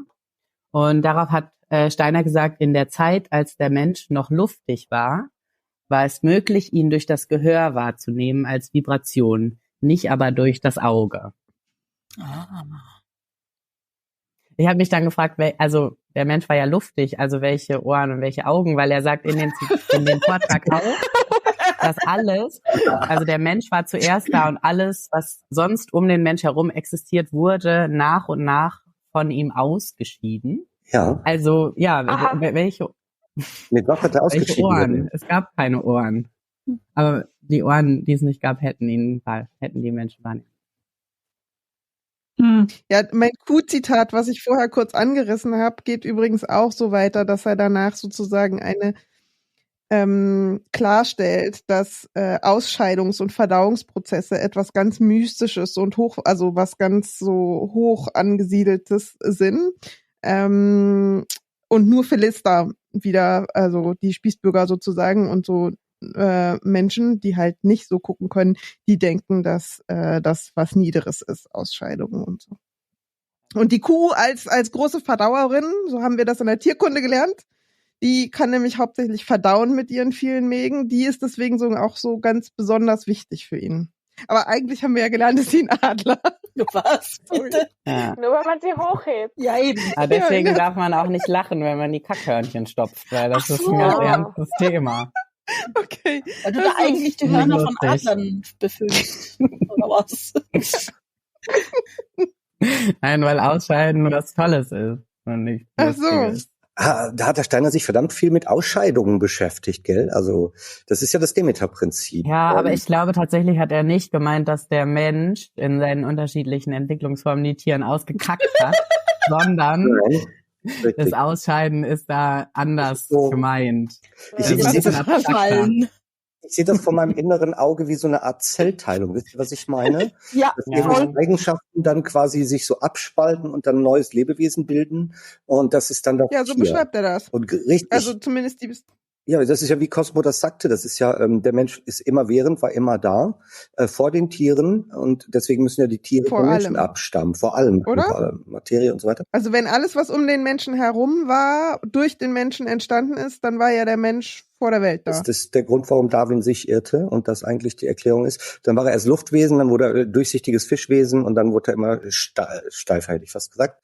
Und darauf hat Steiner gesagt, in der Zeit, als der Mensch noch luftig war es möglich, ihn durch das Gehör wahrzunehmen als Vibration, nicht aber durch das Auge. Ich habe mich dann gefragt, also der Mensch war ja luftig, also welche Ohren und welche Augen, weil er sagt in dem Vortrag auch, dass alles, also der Mensch war zuerst da und alles, was sonst um den Mensch herum existiert, wurde nach und nach von ihm ausgeschieden. Ja. Also, ja, welche Mit was hat er ausgeschieden? Ohren? Es gab keine Ohren. Aber die Ohren, die es nicht gab, hätten die Menschen wahrnehmen. Ja, mein Q-Zitat, was ich vorher kurz angerissen habe, geht übrigens auch so weiter, dass er danach sozusagen eine klarstellt, dass Ausscheidungs- und Verdauungsprozesse etwas ganz Mystisches und was ganz so hoch angesiedeltes sind. Und nur Philister wieder, also die Spießbürger sozusagen und so Menschen, die halt nicht so gucken können, die denken, dass das was Niederes ist, Ausscheidungen und so. Und die Kuh als große Verdauerin, so haben wir das in der Tierkunde gelernt, die kann nämlich hauptsächlich verdauen mit ihren vielen Mägen. Die ist deswegen so auch so ganz besonders wichtig für ihn. Aber eigentlich haben wir ja gelernt, dass sie ein Adler. Was? Bitte? Ja. Nur wenn man sie hochhebt. Ja, eben. Aber deswegen Ja, darf man auch nicht lachen, wenn man die Kackhörnchen stopft, weil das Ach ist so. ein ganz ernstes Thema. Okay. Weil du da Also, eigentlich die Hörner von lustig. Adlern befüllst. Oder was? Nein, weil Ausscheiden was Tolles ist und nicht Ach so. Lustiges. Da hat der Steiner sich verdammt viel mit Ausscheidungen beschäftigt, gell? Also, das ist ja das Demeter-Prinzip. Ja, aber ich glaube tatsächlich hat er nicht gemeint, dass der Mensch in seinen unterschiedlichen Entwicklungsformen die Tieren ausgekackt hat, sondern Nein, das richtig. Ausscheiden ist da anders So. gemeint. Ich Also sehe ein das, bisschen abstrakter. Fallen. ich sehe das vor meinem inneren Auge wie so eine Art Zellteilung. Wisst ihr, was ich meine? Ja, Dass Ja. irgendwelche Eigenschaften dann quasi sich so abspalten und dann ein neues Lebewesen bilden. Und das ist dann das Ja, so Tier. beschreibt er das. Und richtig. Also zumindest die. Ja, das ist ja wie Cosmo das sagte. Das ist ja, der Mensch ist immerwährend, war immer da, vor den Tieren. Und deswegen müssen ja die Tiere Vor von Menschen allem. abstammen. Vor allem. Oder? Vor allem Materie und so weiter. Also wenn alles, was um den Menschen herum war, durch den Menschen entstanden ist, dann war ja der Mensch vor der Welt da. Das ist der Grund, warum Darwin sich irrte und das eigentlich die Erklärung ist. Dann war er erst Luftwesen, dann wurde er durchsichtiges Fischwesen und dann wurde er immer steifer, hätte ich fast gesagt.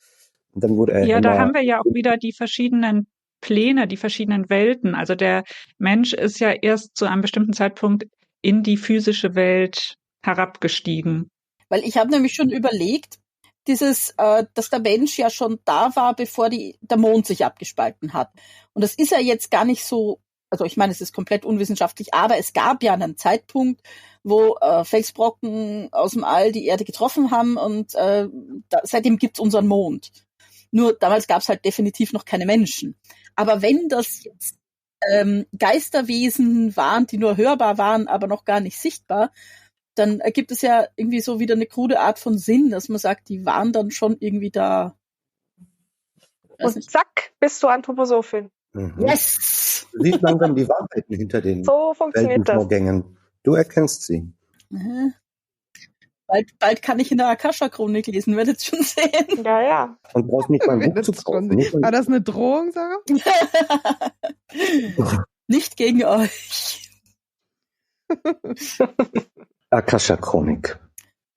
Und dann wurde er Ja, immer, da haben wir ja auch wieder die verschiedenen Pläne, die verschiedenen Welten. Also der Mensch ist ja erst zu einem bestimmten Zeitpunkt in die physische Welt herabgestiegen. weil ich habe nämlich schon überlegt, dass der Mensch ja schon da war, bevor der Mond sich abgespalten hat. Und das ist ja jetzt gar nicht so, also ich meine, es ist komplett unwissenschaftlich, aber es gab ja einen Zeitpunkt, wo Felsbrocken aus dem All die Erde getroffen haben und seitdem gibt's unseren Mond. Nur damals gab's halt definitiv noch keine Menschen. Aber wenn das jetzt Geisterwesen waren, die nur hörbar waren, aber noch gar nicht sichtbar, dann ergibt es ja irgendwie so wieder eine krude Art von Sinn, dass man sagt, die waren dann schon irgendwie da. Weiß Und nicht. zack, bist du Anthroposophin. Yes! sieht langsam die Wahrheiten hinter den So funktioniert das. Weltenvorgängen. Du erkennst sie. Aha. Bald kann ich in der Akasha-Chronik lesen, werdet schon sehen. Ja, ja. Und brauchst nicht mal ein Buch Das zu ist kaufen. schon- Nicht mal- War das eine Drohung, Sarah? Nicht gegen euch. Akasha-Chronik.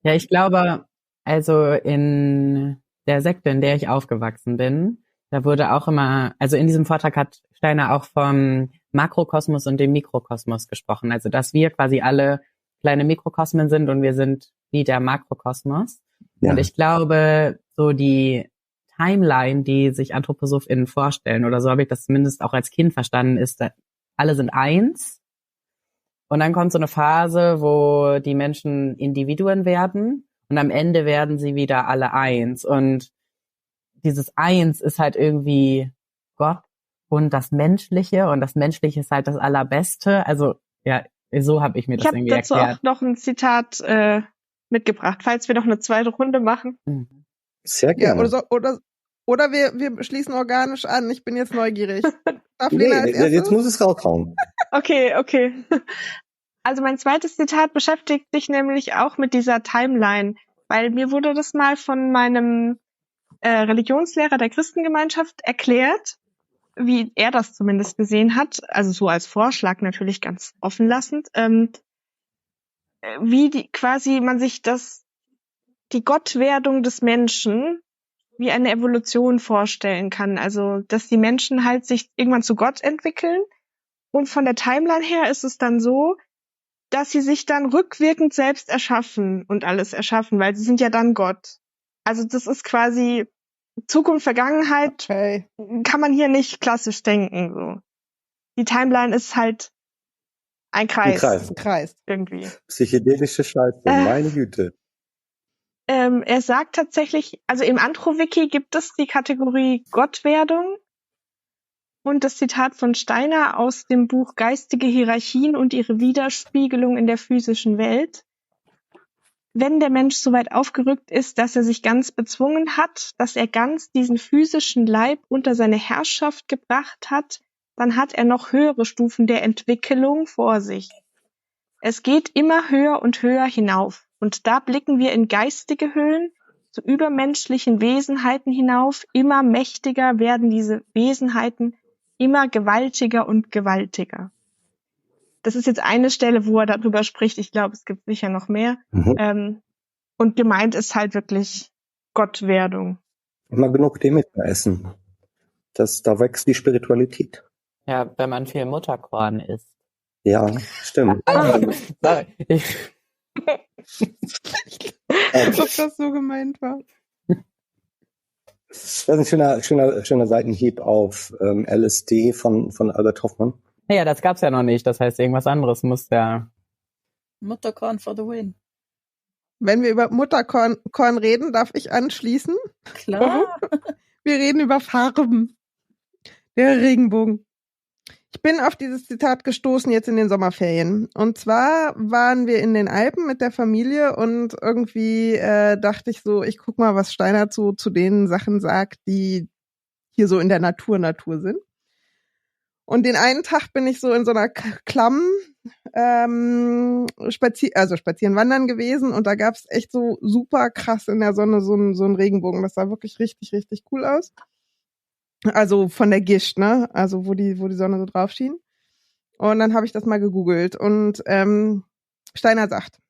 Ja, ich glaube, also in der Sekte, in der ich aufgewachsen bin, da wurde auch immer, also in diesem Vortrag hat Steiner auch vom Makrokosmos und dem Mikrokosmos gesprochen. Also dass wir quasi alle kleine Mikrokosmen sind und wir sind wie der Makrokosmos. Ja. Und ich glaube, so die Timeline, die sich AnthroposophInnen vorstellen, oder so habe ich das zumindest auch als Kind verstanden, ist, dass alle sind eins. Und dann kommt so eine Phase, wo die Menschen Individuen werden und am Ende werden sie wieder alle eins. Und dieses Eins ist halt irgendwie Gott und das Menschliche und das Menschliche ist halt das Allerbeste. Also ja, so habe ich mir Ich das habe irgendwie dazu erklärt. auch noch ein Zitat mitgebracht, falls wir noch eine zweite Runde machen. Mhm. Sehr Ja, gerne. oder wir schließen organisch an. Ich bin jetzt neugierig. Darf Nee, Lena als jetzt erstes? muss es raushauen. Okay. Also mein zweites Zitat beschäftigt sich nämlich auch mit dieser Timeline, weil mir wurde das mal von meinem Religionslehrer der Christengemeinschaft erklärt, wie er das zumindest gesehen hat, also so als Vorschlag natürlich ganz offen lassend, wie quasi man sich die Gottwerdung des Menschen wie eine Evolution vorstellen kann. Also, dass die Menschen halt sich irgendwann zu Gott entwickeln. Und von der Timeline her ist es dann so, dass sie sich dann rückwirkend selbst erschaffen und alles erschaffen, weil sie sind ja dann Gott. Also das ist quasi Zukunft, Vergangenheit, Okay. kann man hier nicht klassisch denken. So. Die Timeline ist halt ein Kreis, Ein Kreis. Ein Kreis. irgendwie. Psychedelische Scheiße, meine Güte. Er sagt tatsächlich, also im Antro-Wiki gibt es die Kategorie Gottwerdung und das Zitat von Steiner aus dem Buch Geistige Hierarchien und ihre Widerspiegelung in der physischen Welt wenn der Mensch so weit aufgerückt ist, dass er sich ganz bezwungen hat, dass er ganz diesen physischen Leib unter seine Herrschaft gebracht hat, dann hat er noch höhere Stufen der Entwicklung vor sich. Es geht immer höher und höher hinauf. Und da blicken wir in geistige Höhen, zu übermenschlichen Wesenheiten hinauf. Immer mächtiger werden diese Wesenheiten, immer gewaltiger und gewaltiger. Das ist jetzt eine Stelle, wo er darüber spricht. Ich glaube, es gibt sicher noch mehr. Und gemeint ist halt wirklich Gottwerdung. Immer genug Demeter essen. Da wächst die Spiritualität. Ja, wenn man viel Mutterkorn isst. Ja, stimmt. Sorry. Als ob das so gemeint war. Das ist ein schöner Seitenhieb auf LSD von Albert Hoffmann. Ja, das gab's ja noch nicht. Das heißt, irgendwas anderes muss ja. Mutterkorn for the win. Wenn wir über Mutterkorn reden, darf ich anschließen? Klar. Wir reden über Farben. Der Regenbogen. Ich bin auf dieses Zitat gestoßen jetzt in den Sommerferien. Und zwar waren wir in den Alpen mit der Familie und irgendwie dachte ich so, ich guck mal, was Steinert so zu den Sachen sagt, die hier so in der Natur sind. Und den einen Tag bin ich so in so einer Klamm spazieren, wandern gewesen und da gab's echt so super krass in der Sonne so einen Regenbogen. Das sah wirklich richtig, richtig cool aus. Also von der Gischt, ne? Also wo die Sonne so drauf schien. Und dann habe ich das mal gegoogelt und Steiner sagt,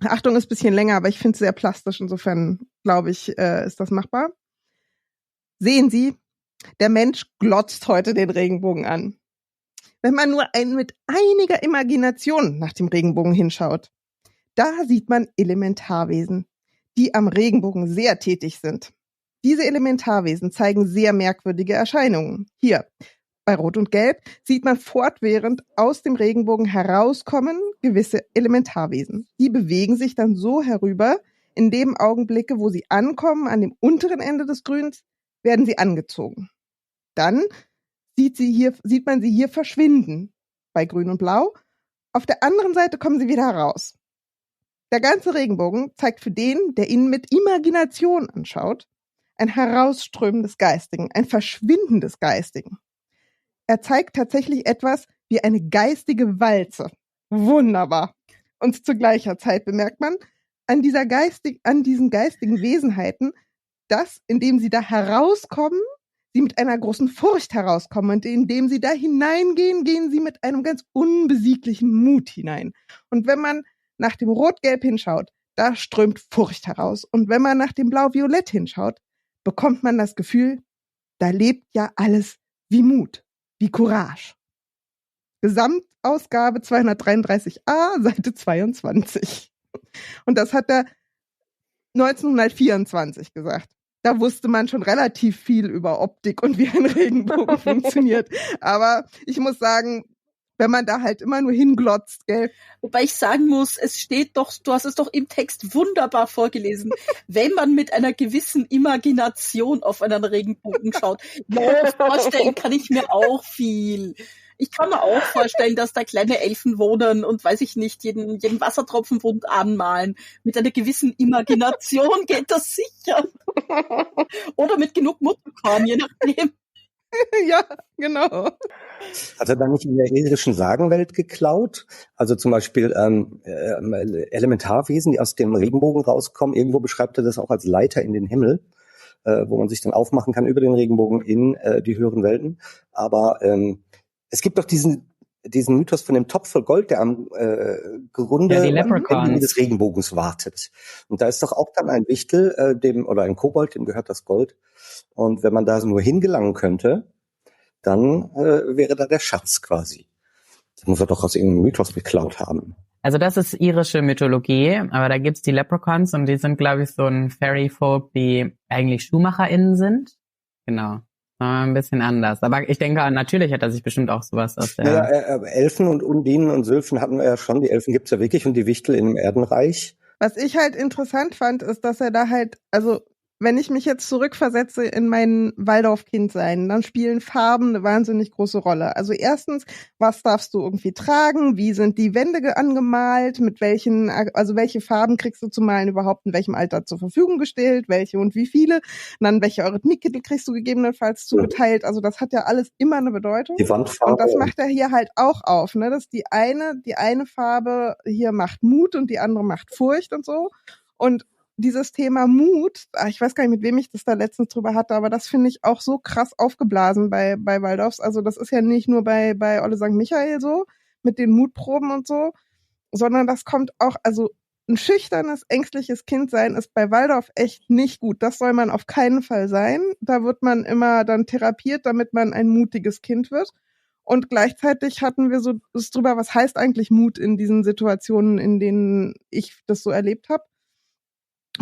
Achtung, ist ein bisschen länger, aber ich finde es sehr plastisch, insofern glaube ich, ist das machbar. Sehen Sie, der Mensch glotzt heute den Regenbogen an. Wenn man nur mit einiger Imagination nach dem Regenbogen hinschaut, da sieht man Elementarwesen, die am Regenbogen sehr tätig sind. Diese Elementarwesen zeigen sehr merkwürdige Erscheinungen. Hier, bei Rot und Gelb, sieht man fortwährend aus dem Regenbogen herauskommen gewisse Elementarwesen. Die bewegen sich dann so herüber, in dem Augenblicke, wo sie ankommen, an dem unteren Ende des Grüns, werden sie angezogen. Dann sieht man sie hier verschwinden, bei Grün und Blau. Auf der anderen Seite kommen sie wieder heraus. Der ganze Regenbogen zeigt für den, der ihn mit Imagination anschaut, ein Herausströmen des Geistigen, ein Verschwinden des Geistigen. Er zeigt tatsächlich etwas wie eine geistige Walze. Wunderbar. Und zu gleicher Zeit bemerkt man an diesen geistigen Wesenheiten, dass, indem sie da herauskommen, sie mit einer großen Furcht herauskommen. Und indem sie da hineingehen, gehen sie mit einem ganz unbesieglichen Mut hinein. Und wenn man nach dem Rot-Gelb hinschaut, da strömt Furcht heraus. Und wenn man nach dem Blau-Violett hinschaut, bekommt man das Gefühl, da lebt ja alles wie Mut, wie Courage. Gesamtausgabe 233a, Seite 22. Und das hat er 1924 gesagt. Da wusste man schon relativ viel über Optik und wie ein Regenbogen funktioniert. Aber ich muss sagen, wenn man da halt immer nur hinglotzt, gell. Wobei ich sagen muss, es steht doch, du hast es doch im Text wunderbar vorgelesen, wenn man mit einer gewissen Imagination auf einen Regenbogen schaut. Ja, vorstellen kann ich mir auch viel. Ich kann mir auch vorstellen, dass da kleine Elfen wohnen und, weiß ich nicht, jeden Wassertropfen bunt anmalen. Mit einer gewissen Imagination geht das sicher. Oder mit genug Mutterkorn, je nachdem. Ja, genau. Hat er dann nicht in der irischen Sagenwelt geklaut? Also zum Beispiel Elementarwesen, die aus dem Regenbogen rauskommen. Irgendwo beschreibt er das auch als Leiter in den Himmel, wo man sich dann aufmachen kann über den Regenbogen in die höheren Welten. Aber es gibt doch diesen Mythos von dem Topf voll Gold, der am Grunde des Regenbogens wartet. Und da ist doch auch dann ein Wichtel, oder ein Kobold, dem gehört das Gold. Und wenn man da nur hingelangen könnte, dann wäre da der Schatz quasi. Das muss er doch aus irgendeinem Mythos geklaut haben. Also das ist irische Mythologie, aber da gibt's die Leprechauns und die sind, glaube ich, so ein Fairy-Folk, die eigentlich SchuhmacherInnen sind. Genau. Ein bisschen anders. Aber ich denke, natürlich hat er sich bestimmt auch sowas aus der... Ja, Elfen und Undinen und Sylphen hatten wir ja schon. Die Elfen gibt's ja wirklich und die Wichtel im Erdenreich. Was ich halt interessant fand, ist, dass er da halt, also wenn ich mich jetzt zurückversetze in mein Waldorf-Kindsein, dann spielen Farben eine wahnsinnig große Rolle. Also erstens, was darfst du irgendwie tragen? Wie sind die Wände angemalt? Welche Farben kriegst du zum Malen überhaupt in welchem Alter zur Verfügung gestellt? Welche und wie viele? Und dann welche Eurythmikkittel kriegst du gegebenenfalls zugeteilt? Also das hat ja alles immer eine Bedeutung. Die Wandfarbe. Und das macht er hier halt auch auf, ne? Dass die eine Farbe hier macht Mut und die andere macht Furcht und so. Und dieses Thema Mut, ich weiß gar nicht, mit wem ich das da letztens drüber hatte, aber das finde ich auch so krass aufgeblasen bei Waldorfs. Also das ist ja nicht nur bei Olle St. Michael so, mit den Mutproben und so, sondern das kommt auch, also ein schüchternes, ängstliches Kind sein ist bei Waldorf echt nicht gut. Das soll man auf keinen Fall sein. Da wird man immer dann therapiert, damit man ein mutiges Kind wird. Und gleichzeitig hatten wir so das drüber, was heißt eigentlich Mut in diesen Situationen, in denen ich das so erlebt habe.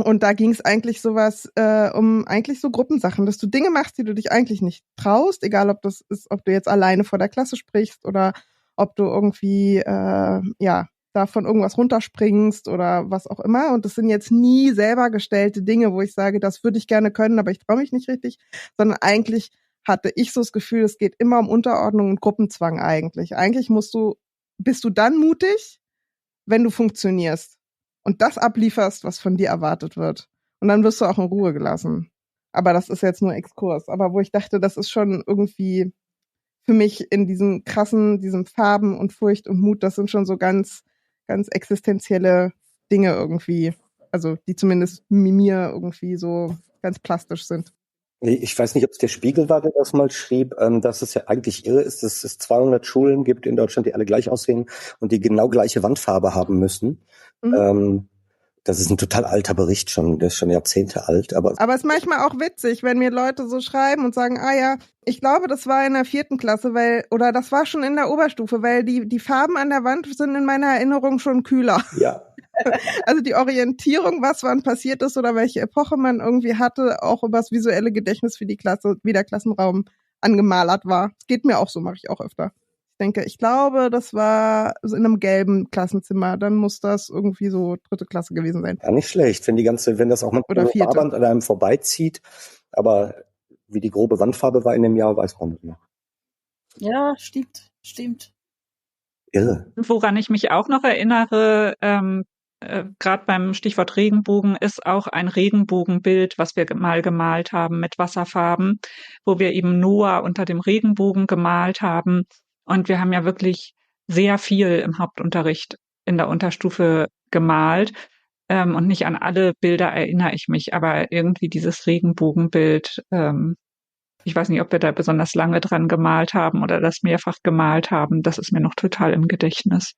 Und da ging es eigentlich sowas um eigentlich so Gruppensachen, dass du Dinge machst, die du dich eigentlich nicht traust, egal ob das ist, ob du jetzt alleine vor der Klasse sprichst oder ob du irgendwie da von irgendwas runterspringst oder was auch immer. Und das sind jetzt nie selber gestellte Dinge, wo ich sage, das würde ich gerne können, aber ich traue mich nicht richtig, sondern eigentlich hatte ich so das Gefühl, es geht immer um Unterordnung und Gruppenzwang eigentlich. Eigentlich bist du dann mutig, wenn du funktionierst und das ablieferst, was von dir erwartet wird. Und dann wirst du auch in Ruhe gelassen. Aber das ist jetzt nur Exkurs. Aber wo ich dachte, das ist schon irgendwie für mich in diesem Farben und Furcht und Mut, das sind schon so ganz, ganz existenzielle Dinge irgendwie. Also die zumindest mir irgendwie so ganz plastisch sind. Ich weiß nicht, ob es der Spiegel war, der das mal schrieb, dass es ja eigentlich irre ist, dass es 200 Schulen gibt in Deutschland, die alle gleich aussehen und die genau gleiche Wandfarbe haben müssen. Mhm. Das ist ein total alter Bericht schon, der ist schon Jahrzehnte alt. Aber es ist manchmal auch witzig, wenn mir Leute so schreiben und sagen, ich glaube, das war in der 4. Klasse, oder das war schon in der Oberstufe, weil die Farben an der Wand sind in meiner Erinnerung schon kühler. Ja. Also die Orientierung, was wann passiert ist oder welche Epoche man irgendwie hatte, auch über das visuelle Gedächtnis für die Klasse, wie der Klassenraum angemalert war. Das geht mir auch so, mache ich auch öfter. Ich glaube, das war in einem gelben Klassenzimmer. Dann muss das irgendwie so 3. Klasse gewesen sein. Ja, nicht schlecht, wenn das auch mal Farband an einem vorbeizieht. Aber wie die grobe Wandfarbe war in dem Jahr, weiß man nicht mehr. Ja, stimmt. Irre. Woran ich mich auch noch erinnere, gerade beim Stichwort Regenbogen, ist auch ein Regenbogenbild, was wir mal gemalt haben mit Wasserfarben, wo wir eben Noah unter dem Regenbogen gemalt haben. Und wir haben ja wirklich sehr viel im Hauptunterricht in der Unterstufe gemalt. Und nicht an alle Bilder erinnere ich mich, aber irgendwie dieses Regenbogenbild, ich weiß nicht, ob wir da besonders lange dran gemalt haben oder das mehrfach gemalt haben, das ist mir noch total im Gedächtnis.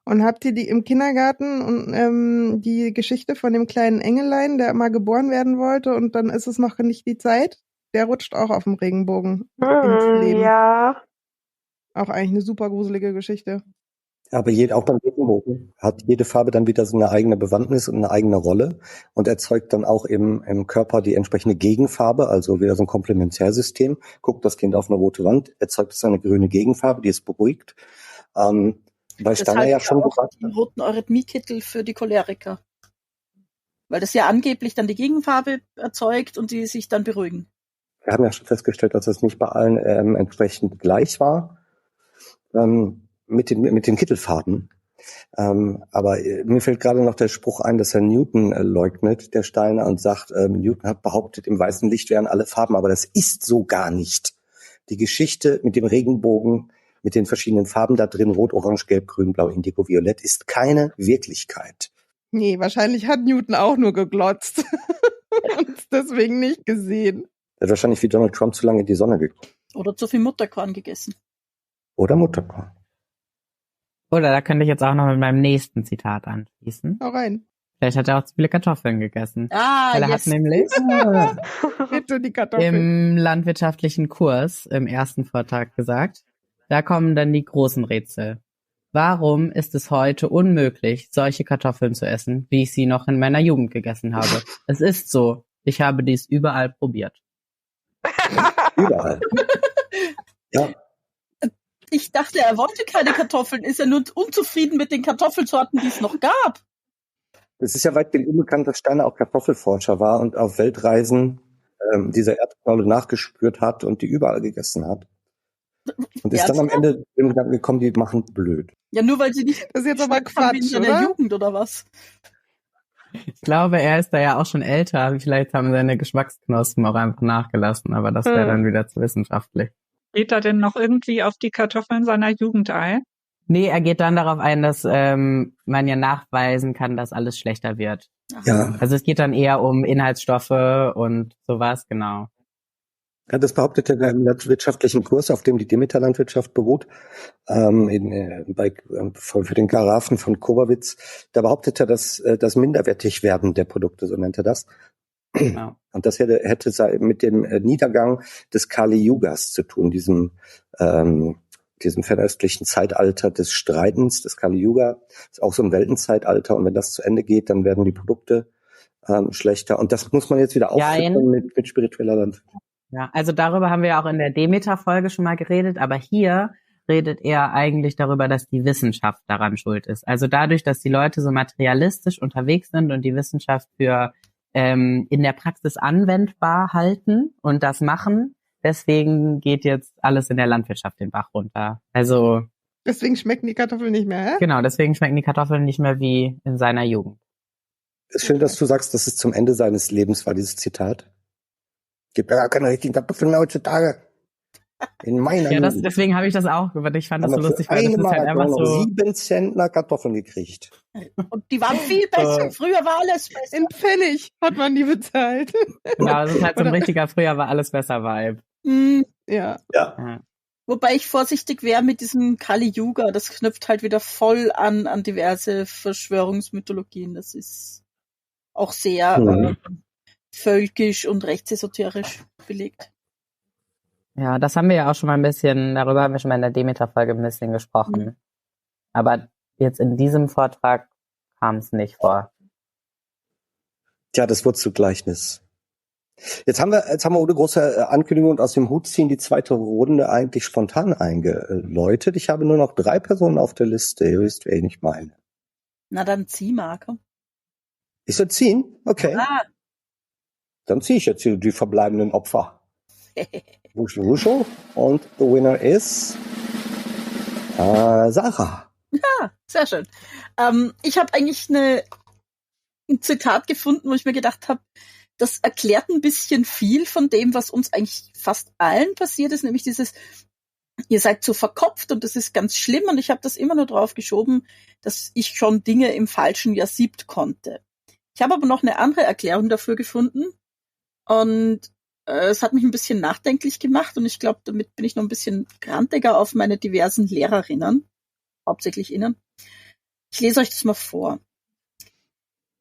Und habt ihr die im Kindergarten und die Geschichte von dem kleinen Engelein, der immer geboren werden wollte und dann ist es noch nicht die Zeit? Der rutscht auch auf dem Regenbogen ins Leben. Ja. Auch eigentlich eine super gruselige Geschichte. Aber auch beim Regenbogen hat jede Farbe dann wieder so eine eigene Bewandtnis und eine eigene Rolle und erzeugt dann auch im Körper die entsprechende Gegenfarbe, also wieder so ein Komplementärsystem. Guckt das Kind auf eine rote Wand, erzeugt es eine grüne Gegenfarbe, die es beruhigt. Weil Steiner ja schon gesagt hat. Die roten Eurythmikkittel für die Choleriker. Weil das ja angeblich dann die Gegenfarbe erzeugt und die sich dann beruhigen. Wir haben ja schon festgestellt, dass es nicht bei allen entsprechend gleich war. Mit den Kittelfarben. Aber mir fällt gerade noch der Spruch ein, dass Herr Newton leugnet, der Steiner, und sagt, Newton hat behauptet, im weißen Licht wären alle Farben, aber das ist so gar nicht. Die Geschichte mit dem Regenbogen, mit den verschiedenen Farben da drin, rot, orange, gelb, grün, blau, indigo, violett, ist keine Wirklichkeit. Nee, wahrscheinlich hat Newton auch nur geglotzt und es deswegen nicht gesehen. Er hat wahrscheinlich wie Donald Trump zu lange in die Sonne geguckt. Oder zu viel Mutterkorn gegessen. Oder Mutterkorn. Oder da könnte ich jetzt auch noch mit meinem nächsten Zitat anschließen. Hau rein. Vielleicht hat er auch zu viele Kartoffeln gegessen. Weil er yes. hat nämlich Bitte die Kartoffeln. im landwirtschaftlichen Kurs im ersten Vortrag gesagt, da kommen dann die großen Rätsel. Warum ist es heute unmöglich, solche Kartoffeln zu essen, wie ich sie noch in meiner Jugend gegessen habe? Es ist so. Ich habe dies überall probiert. Überall. Ja. Ich dachte, er wollte keine Kartoffeln. Ist er nur unzufrieden mit den Kartoffelsorten, die es noch gab? Es ist ja weitgehend unbekannt, dass Steiner auch Kartoffelforscher war und auf Weltreisen dieser Erdknolle nachgespürt hat und die überall gegessen hat. Und ist dann am Ende dem Gedanken gekommen, die machen blöd. Ja, nur weil sie nicht Das ist jetzt aber geschmeckt haben wie in Quatsch, seiner oder? Jugend oder was? Ich glaube, er ist da ja auch schon älter. Vielleicht haben seine Geschmacksknospen auch einfach nachgelassen, aber das wäre dann wieder zu wissenschaftlich. Geht er denn noch irgendwie auf die Kartoffeln seiner Jugend ein? Nee, er geht dann darauf ein, dass man ja nachweisen kann, dass alles schlechter wird. Ja. Also es geht dann eher um Inhaltsstoffe und sowas, genau. Ja, das behauptet er im landwirtschaftlichen Kurs, auf dem die Demeter-Landwirtschaft beruht, für den Karaffen von Kobawitz. Da behauptet er, dass das Minderwertigwerden der Produkte, so nennt er das. Genau. Und das hätte mit dem Niedergang des Kali-Yugas zu tun, diesem fernöstlichen Zeitalter des Streitens. Das Kali-Yuga ist auch so ein Weltenzeitalter. Und wenn das zu Ende geht, dann werden die Produkte schlechter. Und das muss man jetzt wieder auffüttern mit spiritueller Landwirtschaft. Ja, also darüber haben wir ja auch in der Demeter-Folge schon mal geredet, aber hier redet er eigentlich darüber, dass die Wissenschaft daran schuld ist. Also dadurch, dass die Leute so materialistisch unterwegs sind und die Wissenschaft für in der Praxis anwendbar halten und das machen, deswegen geht jetzt alles in der Landwirtschaft den Bach runter. Also Deswegen schmecken die Kartoffeln nicht mehr, hä? genau, deswegen schmecken die Kartoffeln nicht mehr wie in seiner Jugend. Ist schön, dass du sagst, dass es zum Ende seines Lebens war, dieses Zitat. Gibt ja gar keine richtigen Kartoffeln mehr heutzutage. In meiner Ja, Jugend deswegen habe ich das auch, weil ich fand das so haben wir lustig, für weil das eine ist halt einfach Mark so. 7 Zentner Kartoffeln gekriegt. Und die waren viel besser. Früher war alles besser. In Pfennig hat man die bezahlt. Genau, das ist halt so ein Oder- richtiger früher war alles besser Vibe. Mhm. Ja. Ja. Ja. Wobei ich vorsichtig wäre mit diesem Kali-Yuga. Das knüpft halt wieder voll an diverse Verschwörungsmythologien. Das ist auch sehr völkisch und rechtsesoterisch belegt. Ja, das haben wir ja auch schon mal ein bisschen, darüber haben wir schon mal in der Demeter-Folge ein bisschen gesprochen. Mhm. Aber jetzt in diesem Vortrag kam es nicht vor. Tja, das Wurzelgleichnis. Jetzt haben wir ohne große Ankündigung und aus dem Hut ziehen die zweite Runde eigentlich spontan eingeläutet. Ich habe nur noch 3 Personen auf der Liste. Ihr wisst, wer ich nicht meine. Na dann zieh, Marco. Ich soll ziehen? Okay. Ah. Dann ziehe ich jetzt die verbleibenden Opfer. Wushu. Und the winner is Sarah. Ja, sehr schön. Ich habe eigentlich ein Zitat gefunden, wo ich mir gedacht habe, das erklärt ein bisschen viel von dem, was uns eigentlich fast allen passiert ist, nämlich dieses, ihr seid so verkopft und das ist ganz schlimm und ich habe das immer nur drauf geschoben, dass ich schon Dinge im falschen Jahr siebt konnte. Ich habe aber noch eine andere Erklärung dafür gefunden und es hat mich ein bisschen nachdenklich gemacht und ich glaube, damit bin ich noch ein bisschen grantiger auf meine diversen Lehrerinnen, hauptsächlich innen. Ich lese euch das mal vor.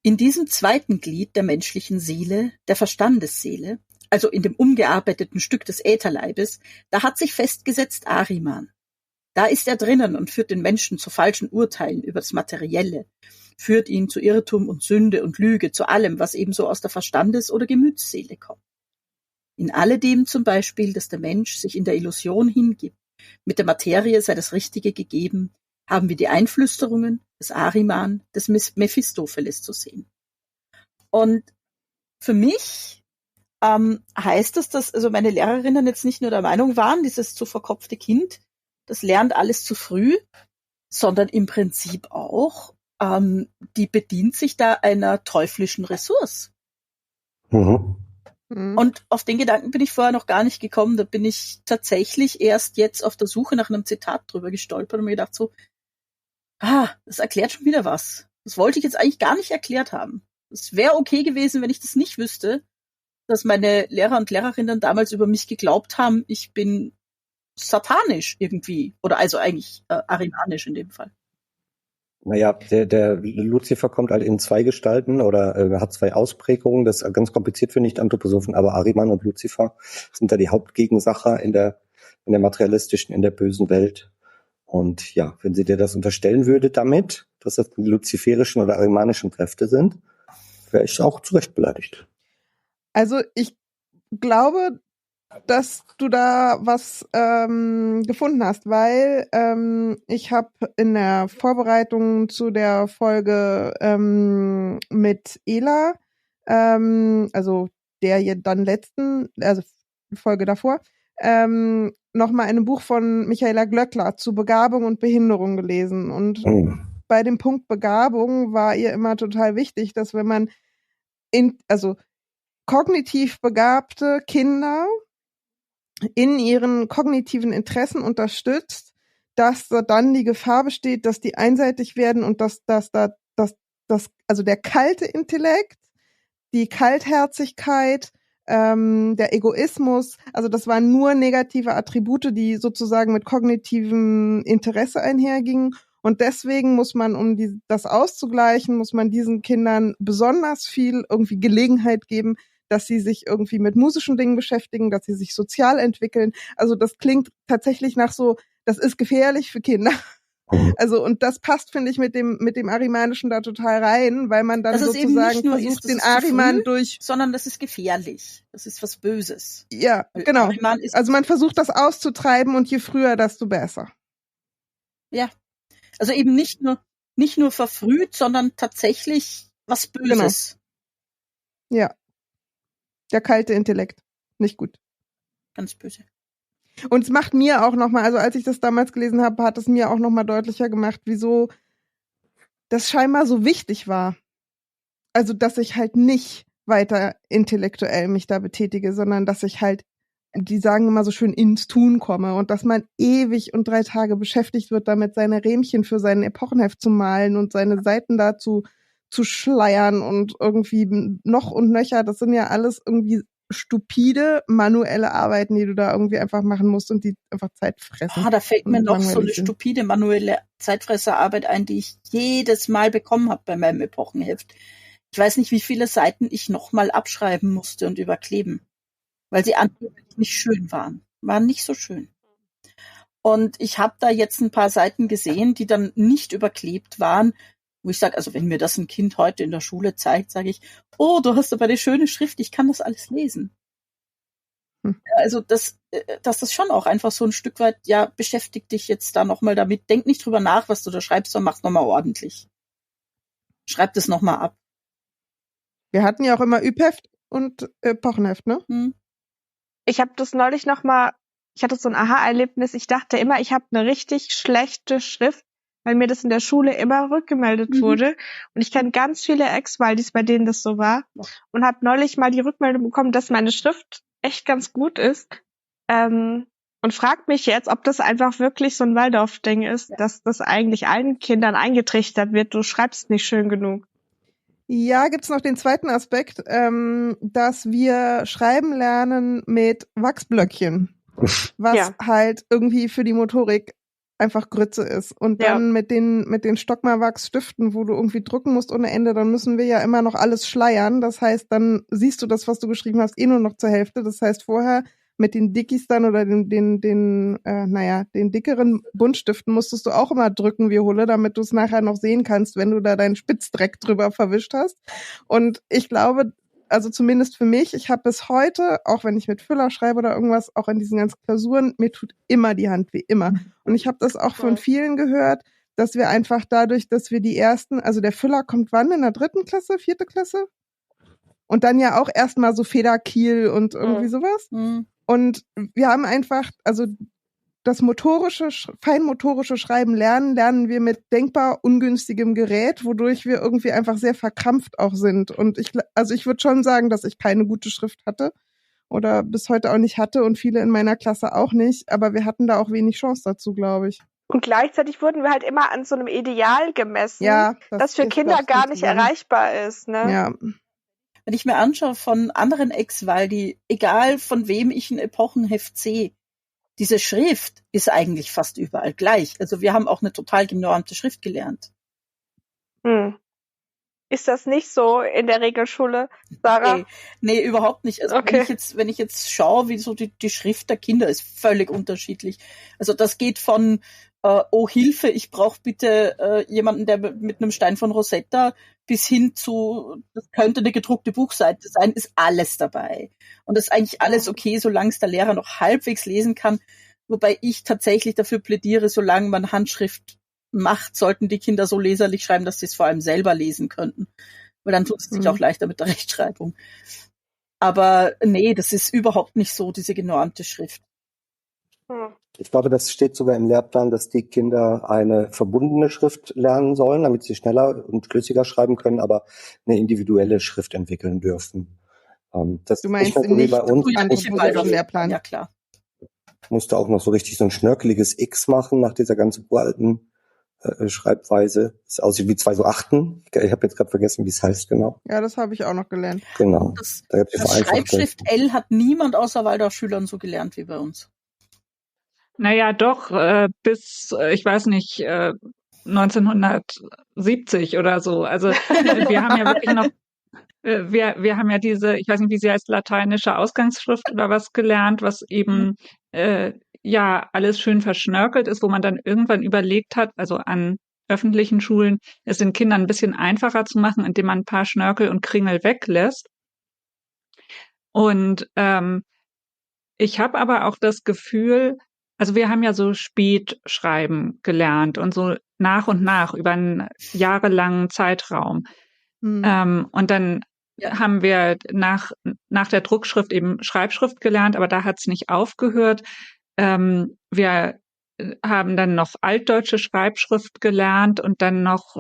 In diesem zweiten Glied der menschlichen Seele, der Verstandesseele, also in dem umgearbeiteten Stück des Ätherleibes, da hat sich festgesetzt Ahriman. Da ist er drinnen und führt den Menschen zu falschen Urteilen über das Materielle, führt ihn zu Irrtum und Sünde und Lüge, zu allem, was ebenso aus der Verstandes- oder Gemütsseele kommt. In alledem zum Beispiel, dass der Mensch sich in der Illusion hingibt, mit der Materie sei das Richtige gegeben, haben wir die Einflüsterungen des Ahriman, des Mephistopheles zu sehen. Und für mich heißt das, dass also meine Lehrerinnen jetzt nicht nur der Meinung waren, dieses zu verkopfte Kind, das lernt alles zu früh, sondern im Prinzip auch, die bedient sich da einer teuflischen Ressource. Mhm. Und auf den Gedanken bin ich vorher noch gar nicht gekommen. Da bin ich tatsächlich erst jetzt auf der Suche nach einem Zitat drüber gestolpert und mir gedacht so, das erklärt schon wieder was. Das wollte ich jetzt eigentlich gar nicht erklärt haben. Es wäre okay gewesen, wenn ich das nicht wüsste, dass meine Lehrer und Lehrerinnen damals über mich geglaubt haben, ich bin satanisch irgendwie. Oder also eigentlich arimanisch in dem Fall. Naja, der Luzifer kommt halt in 2 Gestalten oder hat 2 Ausprägungen. Das ist ganz kompliziert für Nicht-Anthroposophen, aber Ahriman und Luzifer sind da die Hauptgegensacher in der materialistischen, in der bösen Welt. Und ja, wenn sie dir das unterstellen würde damit, dass das die luziferischen oder arimanischen Kräfte sind, wäre ich auch zu Recht beleidigt. Also ich glaube, dass du da was gefunden hast, weil ich habe in der Vorbereitung zu der Folge mit Ela, also der hier dann letzten, also Folge davor, nochmal ein Buch von Michaela Glöckler zu Begabung und Behinderung gelesen. Und bei dem Punkt Begabung war ihr immer total wichtig, dass wenn man also kognitiv begabte Kinder in ihren kognitiven Interessen unterstützt, dass da dann die Gefahr besteht, dass die einseitig werden und dass also der kalte Intellekt, die Kaltherzigkeit, der Egoismus, also das waren nur negative Attribute, die sozusagen mit kognitivem Interesse einhergingen. Und deswegen muss man, um das auszugleichen, muss man diesen Kindern besonders viel irgendwie Gelegenheit geben, dass sie sich irgendwie mit musischen Dingen beschäftigen, dass sie sich sozial entwickeln. Also das klingt tatsächlich nach so, das ist gefährlich für Kinder. Also, und das passt, finde ich, mit dem Arimanischen da total rein, weil man dann sozusagen versucht, den Ariman durch... Sondern das ist gefährlich. Das ist was Böses. Ja, genau. Also man versucht, das auszutreiben und je früher, desto besser. Ja. Also eben nicht nur verfrüht, sondern tatsächlich was Böses. Genau. Ja. Der kalte Intellekt. Nicht gut. Ganz böse. Und es macht mir auch nochmal, also als ich das damals gelesen habe, hat es mir auch nochmal deutlicher gemacht, wieso das scheinbar so wichtig war. Also, dass ich halt nicht weiter intellektuell mich da betätige, sondern dass ich halt, die sagen immer so schön, ins Tun komme und dass man ewig und 3 Tage beschäftigt wird, damit seine Rähmchen für sein Epochenheft zu malen und seine Seiten dazu zu schleiern und irgendwie noch und nöcher. Das sind ja alles irgendwie stupide manuelle Arbeiten, die du da irgendwie einfach machen musst und die einfach Zeit fressen. Da fällt mir noch so eine stupide manuelle Zeitfresserarbeit ein, die ich jedes Mal bekommen habe bei meinem Epochenheft. Ich weiß nicht, wie viele Seiten ich nochmal abschreiben musste und überkleben, weil sie angeblich nicht schön waren. Waren nicht so schön. Und ich habe da jetzt ein paar Seiten gesehen, die dann nicht überklebt waren, wo ich sage, also wenn mir das ein Kind heute in der Schule zeigt, sage ich, oh, du hast aber eine schöne Schrift, ich kann das alles lesen. Also dass das schon auch einfach so ein Stück weit, ja, beschäftigt dich jetzt da nochmal damit. Denk nicht drüber nach, was du da schreibst, sondern mach's nochmal ordentlich. Schreib das nochmal ab. Wir hatten ja auch immer Übheft und Epochenheft, ne? Ich habe das neulich nochmal, ich hatte so ein Aha-Erlebnis, ich dachte immer, ich habe eine richtig schlechte Schrift, weil mir das in der Schule immer rückgemeldet wurde. Und ich kenne ganz viele Ex-Waldis, bei denen das so war. Und habe neulich mal die Rückmeldung bekommen, dass meine Schrift echt ganz gut ist. Und fragt mich jetzt, ob das einfach wirklich so ein Waldorf-Ding ist, dass das eigentlich allen Kindern eingetrichtert wird, du schreibst nicht schön genug. Ja, gibt's noch den zweiten Aspekt, dass wir schreiben lernen mit Wachsblöckchen, was halt irgendwie für die Motorik einfach Grütze ist. Und dann mit den Stockmarwachsstiften, wo du irgendwie drucken musst ohne Ende, dann müssen wir ja immer noch alles schleiern. Das heißt, dann siehst du das, was du geschrieben hast, nur noch zur Hälfte. Das heißt, vorher mit den Dickies dann oder den dickeren Buntstiften musstest du auch immer drücken wie Hulle, damit du es nachher noch sehen kannst, wenn du da deinen Spitzdreck drüber verwischt hast. Und ich glaube, also zumindest für mich, ich habe bis heute, auch wenn ich mit Füller schreibe oder irgendwas, auch in diesen ganzen Klausuren, mir tut immer die Hand weh, immer. Und ich habe das auch von vielen gehört, dass wir einfach dadurch, dass wir die ersten, also der Füller kommt wann, in der 3. Klasse, 4. Klasse? Und dann ja auch erstmal so Federkiel und irgendwie sowas. Und wir haben einfach, also das feinmotorische Schreiben lernen wir mit denkbar ungünstigem Gerät, wodurch wir irgendwie einfach sehr verkrampft auch sind. Und ich würde schon sagen, dass ich keine gute Schrift hatte oder bis heute auch nicht hatte und viele in meiner Klasse auch nicht. Aber wir hatten da auch wenig Chance dazu, glaube ich. Und gleichzeitig wurden wir halt immer an so einem Ideal gemessen, das für Kinder gar nicht erreichbar ist. Ne? Ja. Wenn ich mir anschaue von anderen Ex-Waldi, egal von wem ich ein Epochenheft sehe, diese Schrift ist eigentlich fast überall gleich. Also wir haben auch eine total genormte Schrift gelernt. Ist das nicht so in der Regelschule, Sarah? Nee, überhaupt nicht. Also wenn ich jetzt schaue, wie so die Schrift der Kinder ist völlig unterschiedlich. Also das geht von oh Hilfe, ich brauche bitte jemanden, der mit einem Stein von Rosetta bis hin zu, das könnte eine gedruckte Buchseite sein, ist alles dabei. Und das ist eigentlich alles okay, solange es der Lehrer noch halbwegs lesen kann. Wobei ich tatsächlich dafür plädiere, solange man Handschrift macht, sollten die Kinder so leserlich schreiben, dass sie es vor allem selber lesen könnten. Weil dann tut es sich auch leichter mit der Rechtschreibung. Aber nee, das ist überhaupt nicht so, diese genormte Schrift. Ich glaube, das steht sogar im Lehrplan, dass die Kinder eine verbundene Schrift lernen sollen, damit sie schneller und flüssiger schreiben können, aber eine individuelle Schrift entwickeln dürfen. Das Du meinst nicht mehr so wie bei uns. im Lehrplan? Ja, klar. Musste auch noch so richtig so ein schnörkeliges X machen nach dieser ganz uralten Schreibweise. Es aussieht wie 2 so Achten. Ich habe jetzt gerade vergessen, wie es heißt genau. Ja, das habe ich auch noch gelernt. Genau. Das Da gibt's die vereinfachte. Schreibschrift L hat niemand außer Waldorfschülern so gelernt wie bei uns. Naja, doch, bis, ich weiß nicht, 1970 oder so. Also wir haben ja wirklich noch, wir haben ja diese, ich weiß nicht, wie sie heißt, lateinische Ausgangsschrift oder was gelernt, was eben ja alles schön verschnörkelt ist, wo man dann irgendwann überlegt hat, also an öffentlichen Schulen, es den Kindern ein bisschen einfacher zu machen, indem man ein paar Schnörkel und Kringel weglässt. Und ich habe aber auch das Gefühl, also wir haben ja so Spätschreiben gelernt und so nach und nach über einen jahrelangen Zeitraum. Und dann haben wir nach der Druckschrift eben Schreibschrift gelernt, aber da hat es nicht aufgehört. Wir haben dann noch altdeutsche Schreibschrift gelernt und dann noch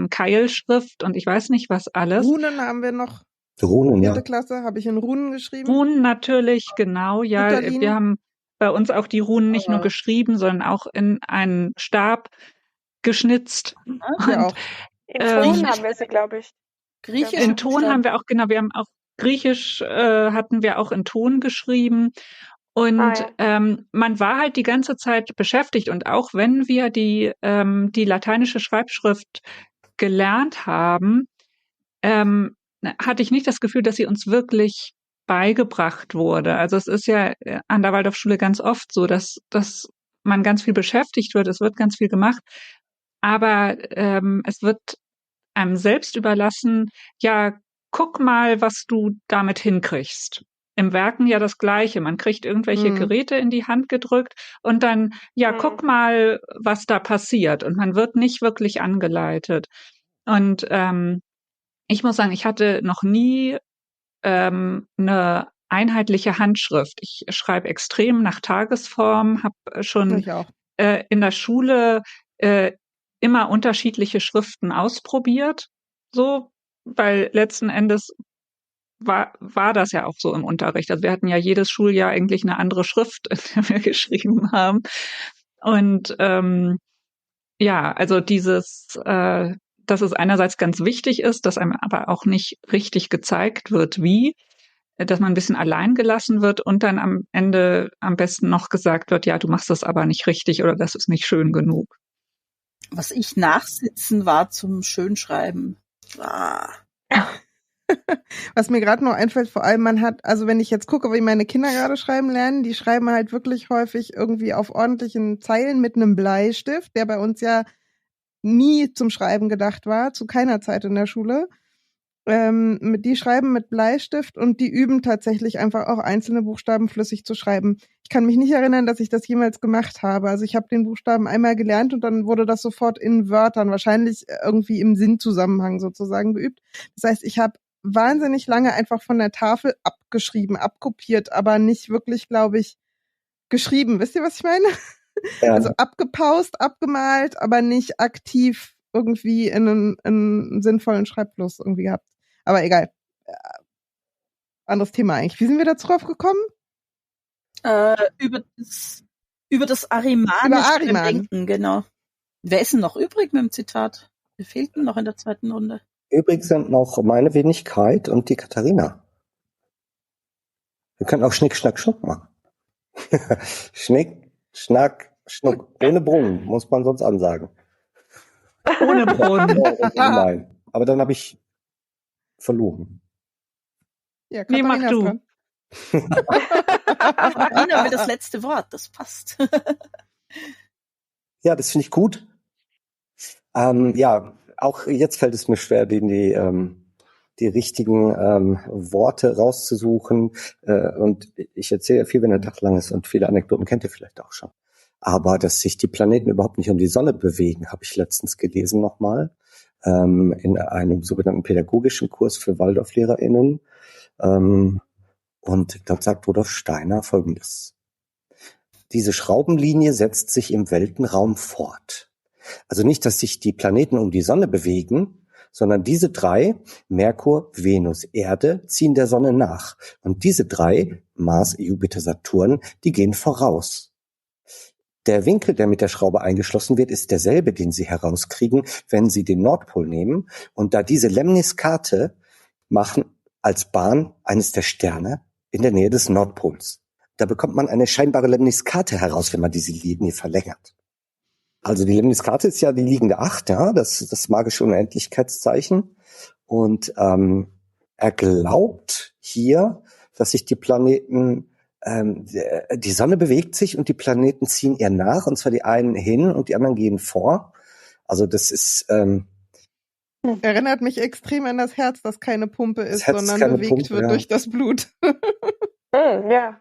Keilschrift und ich weiß nicht was alles. Runen haben wir noch. Runen, ja. 4. Klasse habe ich in Runen geschrieben. Runen natürlich, genau, ja. Ritalin. Wir haben bei uns auch die Runen nicht nur geschrieben, sondern auch in einen Stab geschnitzt. Ja, auch. In Ton haben wir sie, glaube ich. Griechisch. In Ton haben wir auch, genau, wir haben auch Griechisch hatten wir auch in Ton geschrieben. Und man war halt die ganze Zeit beschäftigt. Und auch wenn wir die lateinische Schreibschrift gelernt haben, hatte ich nicht das Gefühl, dass sie uns wirklich beigebracht wurde. Also es ist ja an der Waldorfschule ganz oft so, dass man ganz viel beschäftigt wird, es wird ganz viel gemacht, aber es wird einem selbst überlassen, ja, guck mal, was du damit hinkriegst. Im Werken ja das Gleiche. Man kriegt irgendwelche Geräte in die Hand gedrückt und dann, ja, guck mal, was da passiert. Und man wird nicht wirklich angeleitet. Und ich muss sagen, ich hatte noch nie eine einheitliche Handschrift. Ich schreibe extrem nach Tagesform, habe schon in der Schule immer unterschiedliche Schriften ausprobiert, so, weil letzten Endes war das ja auch so im Unterricht. Also wir hatten ja jedes Schuljahr eigentlich eine andere Schrift, in der wir geschrieben haben. Und ja, also dieses dass es einerseits ganz wichtig ist, dass einem aber auch nicht richtig gezeigt wird, wie, dass man ein bisschen allein gelassen wird und dann am Ende am besten noch gesagt wird, ja, du machst das aber nicht richtig oder das ist nicht schön genug. Was ich nachsitzen war zum Schönschreiben. Was mir gerade noch einfällt, vor allem man hat, also wenn ich jetzt gucke, wie meine Kinder gerade schreiben lernen, die schreiben halt wirklich häufig irgendwie auf ordentlichen Zeilen mit einem Bleistift, der bei uns ja nie zum Schreiben gedacht war, zu keiner Zeit in der Schule. Die schreiben mit Bleistift und die üben tatsächlich einfach auch einzelne Buchstaben flüssig zu schreiben. Ich kann mich nicht erinnern, dass ich das jemals gemacht habe. Also ich habe den Buchstaben einmal gelernt und dann wurde das sofort in Wörtern, wahrscheinlich irgendwie im Sinnzusammenhang sozusagen geübt. Das heißt, ich habe wahnsinnig lange einfach von der Tafel abgeschrieben, abkopiert, aber nicht wirklich, glaube ich, geschrieben. Wisst ihr, was ich meine? Ja. Also abgepaust, abgemalt, aber nicht aktiv irgendwie in einen sinnvollen Schreibfluss irgendwie gehabt. Aber egal. Anderes Thema eigentlich. Wie sind wir da drauf gekommen? Über das Arimanische über Ariman. Denken, genau. Wer ist denn noch übrig mit dem Zitat? Wer fehlt denn noch in der zweiten Runde? Übrig sind noch meine Wenigkeit und die Katharina. Wir können auch Schnick, Schnack, Schnuck machen. Schnick, Schnack, Schnuck. Ohne Brunnen, muss man sonst ansagen. Ohne Brunnen. Nein, aber dann habe ich verloren. Ja, nee, mach du. Katharina will das letzte Wort, das passt. Ja, das finde ich gut. Ja, auch jetzt fällt es mir schwer, die richtigen Worte rauszusuchen. Und ich erzähle ja viel, wenn der Tag lang ist, und viele Anekdoten kennt ihr vielleicht auch schon. Aber dass sich die Planeten überhaupt nicht um die Sonne bewegen, habe ich letztens gelesen nochmal, in einem sogenannten pädagogischen Kurs für WaldorflehrerInnen. Und dort sagt Rudolf Steiner Folgendes: Diese Schraubenlinie setzt sich im Weltenraum fort. Also nicht, dass sich die Planeten um die Sonne bewegen, sondern diese drei, Merkur, Venus, Erde, ziehen der Sonne nach. Und diese drei, Mars, Jupiter, Saturn, die gehen voraus. Der Winkel, der mit der Schraube eingeschlossen wird, ist derselbe, den Sie herauskriegen, wenn Sie den Nordpol nehmen. Und da diese Lemniskate machen als Bahn eines der Sterne in der Nähe des Nordpols. Da bekommt man eine scheinbare Lemniskate heraus, wenn man diese Linie verlängert. Also die Lemniskate ist ja die liegende 8, ja, das magische Unendlichkeitszeichen. Und er glaubt hier, dass sich die Planeten, die Sonne bewegt sich und die Planeten ziehen ihr nach, und zwar die einen hin und die anderen gehen vor. Also das ist Erinnert mich extrem an das Herz, das keine Pumpe ist, Herz ist sondern keine bewegt Pumpe, wird ja. durch das Blut. Ja.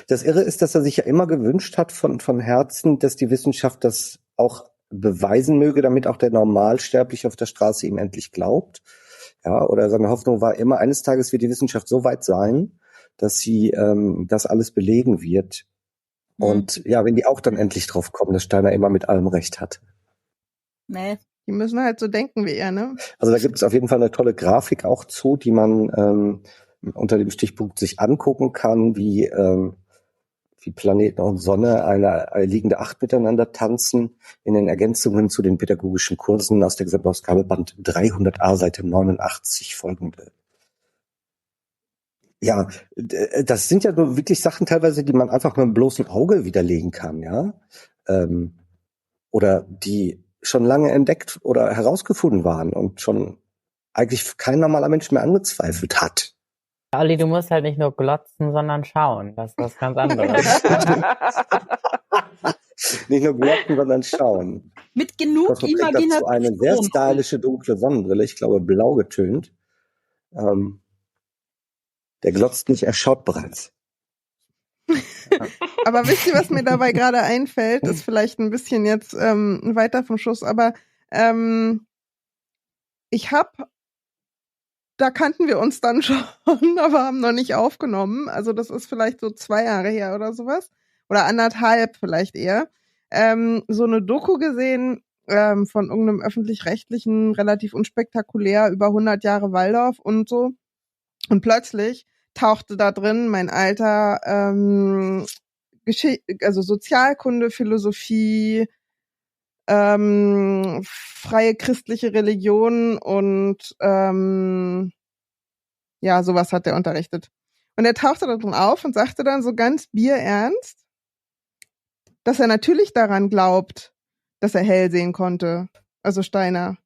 Das Irre ist, dass er sich ja immer gewünscht hat von Herzen, dass die Wissenschaft das auch beweisen möge, damit auch der Normalsterbliche auf der Straße ihm endlich glaubt. Ja, oder seine Hoffnung war immer, eines Tages wird die Wissenschaft so weit sein, dass sie das alles belegen wird. Und ja, wenn die auch dann endlich drauf kommen, dass Steiner immer mit allem recht hat. Nee. Die müssen halt so denken wie er, ne? Also da gibt es auf jeden Fall eine tolle Grafik auch zu, die man unter dem Stichpunkt sich angucken kann, wie Planeten und Sonne eine liegende 8 miteinander tanzen, in den Ergänzungen zu den pädagogischen Kursen aus der Gesamtausgabe Band 300a, Seite 89 folgende. Ja, das sind ja nur wirklich Sachen teilweise, die man einfach mit dem bloßen Auge widerlegen kann, ja. Oder die schon lange entdeckt oder herausgefunden waren und schon eigentlich kein normaler Mensch mehr angezweifelt hat. Olli, du musst halt nicht nur glotzen, sondern schauen. Das ist was ganz anderes. Nicht nur glotzen, sondern schauen. Mit genug Cosmo trägt dazu eine sehr Imagination. stylische dunkle Sonnenbrille, ich glaube blau getönt. Der glotzt nicht, er schaut bereits. Aber wisst ihr, was mir dabei gerade einfällt? Ist vielleicht ein bisschen jetzt weiter vom Schuss, aber da kannten wir uns dann schon, aber haben noch nicht aufgenommen. Also das ist vielleicht so 2 Jahre her oder sowas. Oder 1,5 vielleicht eher. So eine Doku gesehen von irgendeinem öffentlich-rechtlichen, relativ unspektakulär, über 100 Jahre Waldorf und so. Und plötzlich tauchte da drin mein alter also Sozialkunde, Philosophie, freie christliche Religion und ja, sowas hat er unterrichtet. Und er tauchte da drin auf und sagte dann so ganz bierernst, dass er natürlich daran glaubt, dass er hell sehen konnte. Also Steiner.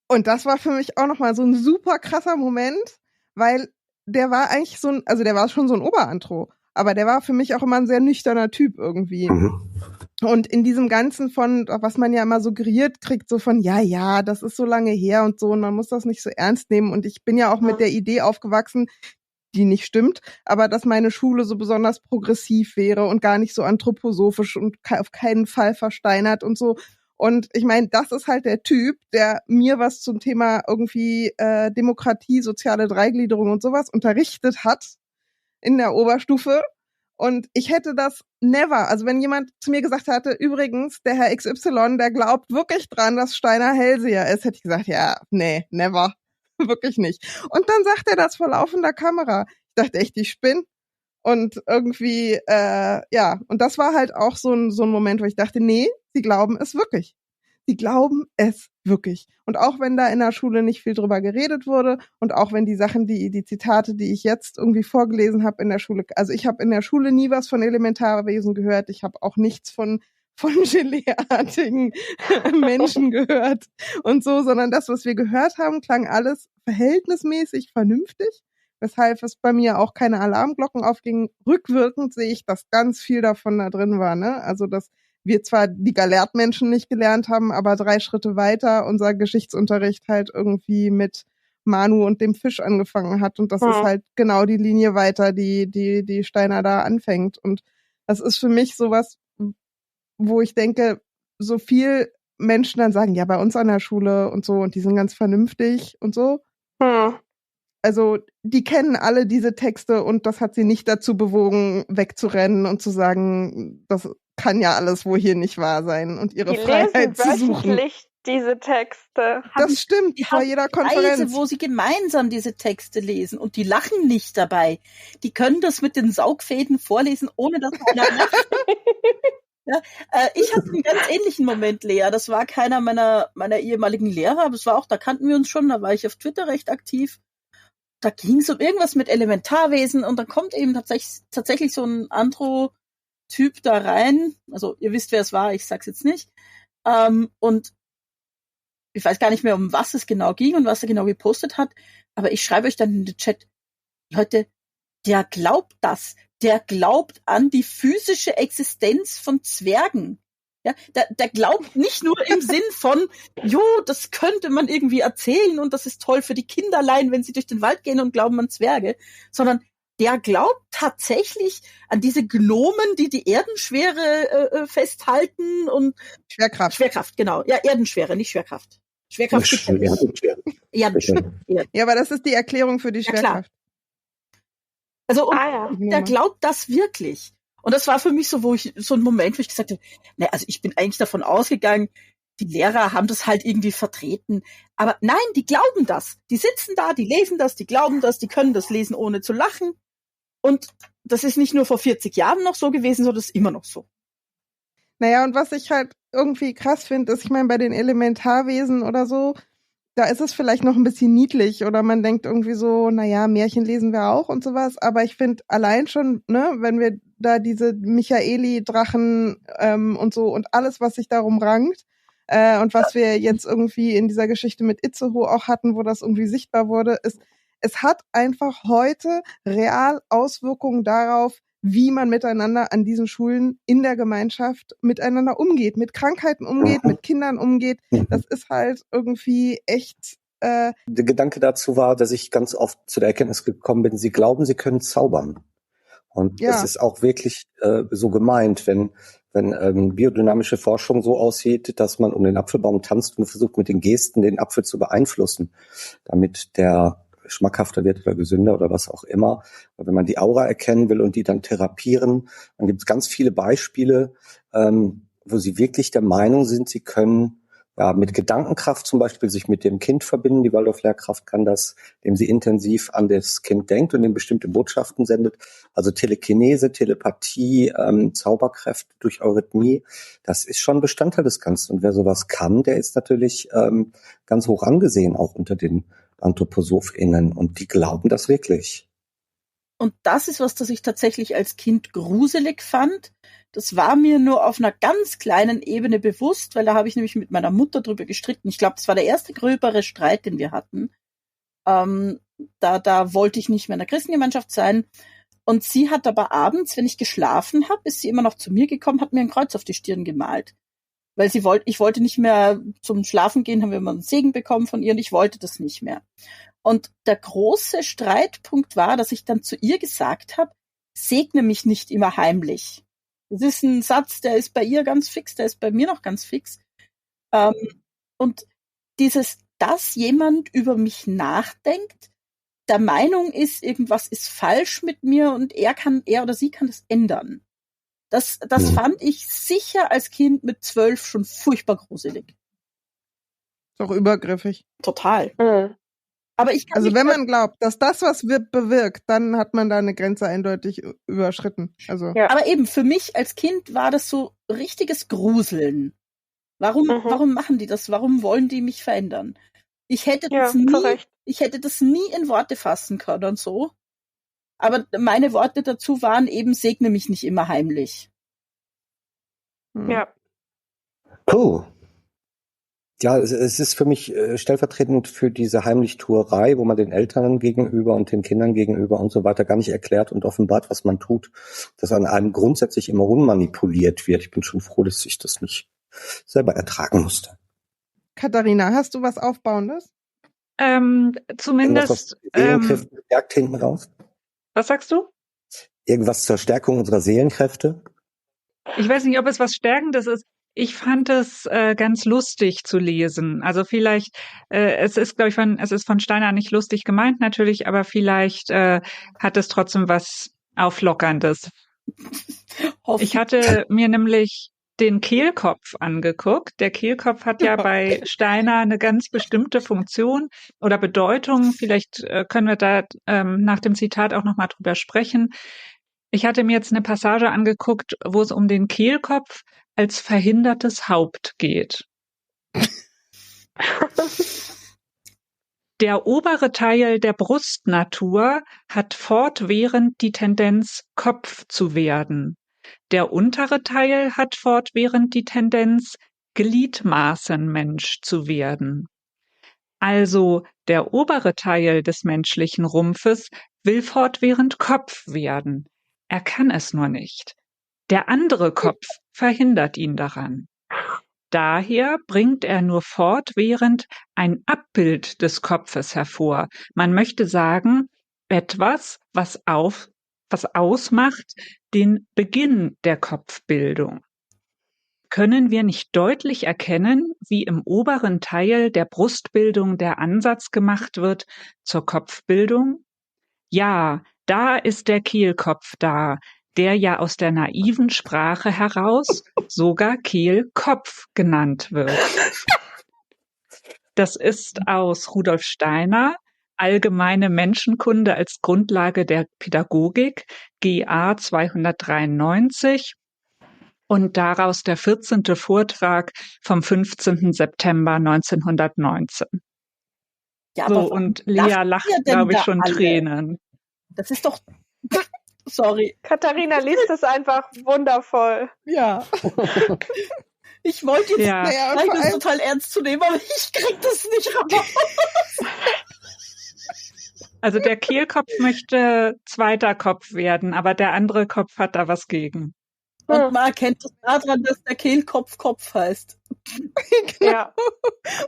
Und das war für mich auch nochmal so ein super krasser Moment, weil der war eigentlich der war schon so ein Oberantro, aber der war für mich auch immer ein sehr nüchterner Typ irgendwie. Und in diesem Ganzen von, was man ja immer suggeriert kriegt, so von, ja, das ist so lange her und so, und man muss das nicht so ernst nehmen. Und ich bin ja auch mit der Idee aufgewachsen, die nicht stimmt, aber dass meine Schule so besonders progressiv wäre und gar nicht so anthroposophisch und auf keinen Fall versteinert und so. Und ich meine, das ist halt der Typ, der mir was zum Thema irgendwie Demokratie, soziale Dreigliederung und sowas unterrichtet hat in der Oberstufe. Und ich hätte das never, also wenn jemand zu mir gesagt hatte, übrigens, der Herr XY, der glaubt wirklich dran, dass Steiner Hellseher ist, hätte ich gesagt, ja, nee, never, wirklich nicht. Und dann sagt er das vor laufender Kamera. Ich dachte echt, ich spinne. Und irgendwie, ja, und das war halt auch so ein Moment, wo ich dachte, nee, sie glauben es wirklich. Sie glauben es wirklich. Und auch wenn da in der Schule nicht viel drüber geredet wurde und auch wenn die Sachen, die Zitate, die ich jetzt irgendwie vorgelesen habe in der Schule, also ich habe in der Schule nie was von Elementarwesen gehört, ich habe auch nichts von Geleeartigen Menschen gehört und so, sondern das, was wir gehört haben, klang alles verhältnismäßig vernünftig, weshalb es bei mir auch keine Alarmglocken aufgingen. Rückwirkend sehe ich, dass ganz viel davon da drin war, ne? Also das wir zwar die Gelehrtmenschen nicht gelernt haben, aber 3 Schritte weiter unser Geschichtsunterricht halt irgendwie mit Manu und dem Fisch angefangen hat. Und das ist halt genau die Linie weiter, die Steiner da anfängt. Und das ist für mich sowas, wo ich denke, so viel Menschen dann sagen, ja, bei uns an der Schule und so, und die sind ganz vernünftig und so. Also, die kennen alle diese Texte und das hat sie nicht dazu bewogen, wegzurennen und zu sagen, das kann ja alles wohl hier nicht wahr sein und ihre Freiheit zu suchen. Wöchentlich diese Texte. Das stimmt, vor jeder Konferenz. Kreise, wo sie gemeinsam diese Texte lesen und die lachen nicht dabei. Die können das mit den Saugfäden vorlesen, ohne dass einer lacht. Ja, ich hatte einen ganz ähnlichen Moment, Lea. Das war keiner meiner ehemaligen Lehrer, aber es war auch, da kannten wir uns schon, da war ich auf Twitter recht aktiv. Da ging es um irgendwas mit Elementarwesen und dann kommt eben tatsächlich so ein Andro-Typ da rein. Also ihr wisst, wer es war, ich sag's jetzt nicht. Und ich weiß gar nicht mehr, um was es genau ging und was er genau gepostet hat, aber ich schreibe euch dann in den Chat, Leute, der glaubt das. Der glaubt an die physische Existenz von Zwergen. Ja, der glaubt nicht nur im Sinn von, das könnte man irgendwie erzählen und das ist toll für die Kinderlein, wenn sie durch den Wald gehen und glauben an Zwerge, sondern der glaubt tatsächlich an diese Gnomen, die Erdenschwere festhalten und Schwerkraft, genau. Ja, Erdenschwere, nicht Schwerkraft. Schwerkraft gibt's ja nicht. Erdenschwere. Ja, aber das ist die Erklärung für die Schwerkraft. Also der glaubt das wirklich. Und das war für mich so ein Moment, wo ich gesagt habe, also ich bin eigentlich davon ausgegangen, die Lehrer haben das halt irgendwie vertreten. Aber nein, die glauben das. Die sitzen da, die lesen das, die glauben das, die können das lesen, ohne zu lachen. Und das ist nicht nur vor 40 Jahren noch so gewesen, sondern das ist immer noch so. Naja, und was ich halt irgendwie krass finde, ist, ich meine, bei den Elementarwesen oder so, da ist es vielleicht noch ein bisschen niedlich oder man denkt irgendwie so, naja, Märchen lesen wir auch und sowas, aber ich finde allein schon, ne, wenn wir da diese Michaeli-Drachen und so und alles, was sich darum rankt und was wir jetzt irgendwie in dieser Geschichte mit Itzehoe auch hatten, wo das irgendwie sichtbar wurde, ist, es hat einfach heute real Auswirkungen darauf, wie man miteinander an diesen Schulen in der Gemeinschaft miteinander umgeht, mit Krankheiten umgeht, mit Kindern umgeht. Das ist halt irgendwie echt. Der Gedanke dazu war, dass ich ganz oft zu der Erkenntnis gekommen bin, sie glauben, sie können zaubern. Und das ist auch wirklich so gemeint, wenn biodynamische Forschung so aussieht, dass man um den Apfelbaum tanzt und versucht mit den Gesten den Apfel zu beeinflussen, damit der schmackhafter wird oder gesünder oder was auch immer. Aber wenn man die Aura erkennen will und die dann therapieren, dann gibt es ganz viele Beispiele, wo sie wirklich der Meinung sind, sie können mit Gedankenkraft zum Beispiel sich mit dem Kind verbinden. Die Waldorf-Lehrkraft kann das, indem sie intensiv an das Kind denkt und ihm bestimmte Botschaften sendet. Also Telekinese, Telepathie, Zauberkräfte durch Eurythmie, das ist schon Bestandteil des Ganzen. Und wer sowas kann, der ist natürlich ganz hoch angesehen, auch unter den AnthroposophInnen, und die glauben das wirklich. Und das ist was, das ich tatsächlich als Kind gruselig fand. Das war mir nur auf einer ganz kleinen Ebene bewusst, weil da habe ich nämlich mit meiner Mutter drüber gestritten. Ich glaube, das war der erste gröbere Streit, den wir hatten. Da wollte ich nicht mehr in der Christengemeinschaft sein. Und sie hat aber abends, wenn ich geschlafen habe, ist sie immer noch zu mir gekommen, hat mir ein Kreuz auf die Stirn gemalt. Weil ich wollte nicht mehr zum Schlafen gehen, haben wir immer einen Segen bekommen von ihr und ich wollte das nicht mehr. Und der große Streitpunkt war, dass ich dann zu ihr gesagt habe, segne mich nicht immer heimlich. Das ist ein Satz, der ist bei ihr ganz fix, der ist bei mir noch ganz fix. Und dass jemand über mich nachdenkt, der Meinung ist, irgendwas ist falsch mit mir und er oder sie kann das ändern. Das fand ich sicher als Kind mit 12 schon furchtbar gruselig. Ist auch übergriffig. Total. Aber wenn man glaubt, dass das was bewirkt, dann hat man da eine Grenze eindeutig überschritten. Also. Ja. Aber eben, für mich als Kind war das so richtiges Gruseln. Warum machen die das? Warum wollen die mich verändern? Ich hätte das nie in Worte fassen können und so. Aber meine Worte dazu waren eben, segne mich nicht immer heimlich. Ja. Puh. Ja, es ist für mich stellvertretend für diese Heimlichtuerei, wo man den Eltern gegenüber und den Kindern gegenüber und so weiter gar nicht erklärt und offenbart, was man tut, dass an einem grundsätzlich immer rummanipuliert wird. Ich bin schon froh, dass ich das nicht selber ertragen musste. Katharina, hast du was Aufbauendes? Irgendwas, was Zumindest, die Seelenkräfte stärkt hinten raus? was sagst du? Irgendwas zur Stärkung unserer Seelenkräfte? Ich weiß nicht, ob es was Stärkendes ist. Ich fand es ganz lustig zu lesen. Also vielleicht, es ist, glaube ich, es ist von Steiner nicht lustig gemeint natürlich, aber vielleicht hat es trotzdem was Auflockerndes. Ich hatte mir nämlich den Kehlkopf angeguckt. Der Kehlkopf hat ja bei Steiner eine ganz bestimmte Funktion oder Bedeutung. Vielleicht können wir da nach dem Zitat auch nochmal drüber sprechen. Ich hatte mir jetzt eine Passage angeguckt, wo es um den Kehlkopf als verhindertes Haupt geht. Der obere Teil der Brustnatur hat fortwährend die Tendenz, Kopf zu werden. Der untere Teil hat fortwährend die Tendenz, Gliedmaßenmensch zu werden. Also der obere Teil des menschlichen Rumpfes will fortwährend Kopf werden. Er kann es nur nicht. Der andere Kopf verhindert ihn daran. Daher bringt er nur fortwährend ein Abbild des Kopfes hervor. Man möchte sagen, etwas, was ausmacht den Beginn der Kopfbildung. Können wir nicht deutlich erkennen, wie im oberen Teil der Brustbildung der Ansatz gemacht wird zur Kopfbildung? Ja, da ist der Kehlkopf da, der ja aus der naiven Sprache heraus sogar Kehlkopf genannt wird. Das ist aus Rudolf Steiner, Allgemeine Menschenkunde als Grundlage der Pädagogik, GA 293 und daraus der 14. Vortrag vom 15. September 1919. Ja, So, aber warum und Lea lacht lacht, ihr denn glaube ich, da schon alle? Tränen. Das ist doch. Sorry. Katharina liest es einfach wundervoll. Ja. Ich wollte jetzt Ja. Naja, und sagen, vor das allem, total ernst zu nehmen, aber ich krieg das nicht raus. Also der Kehlkopf möchte zweiter Kopf werden, aber der andere Kopf hat da was gegen. Und man erkennt es daran, dass der Kehlkopf Kopf heißt. genau. Ja.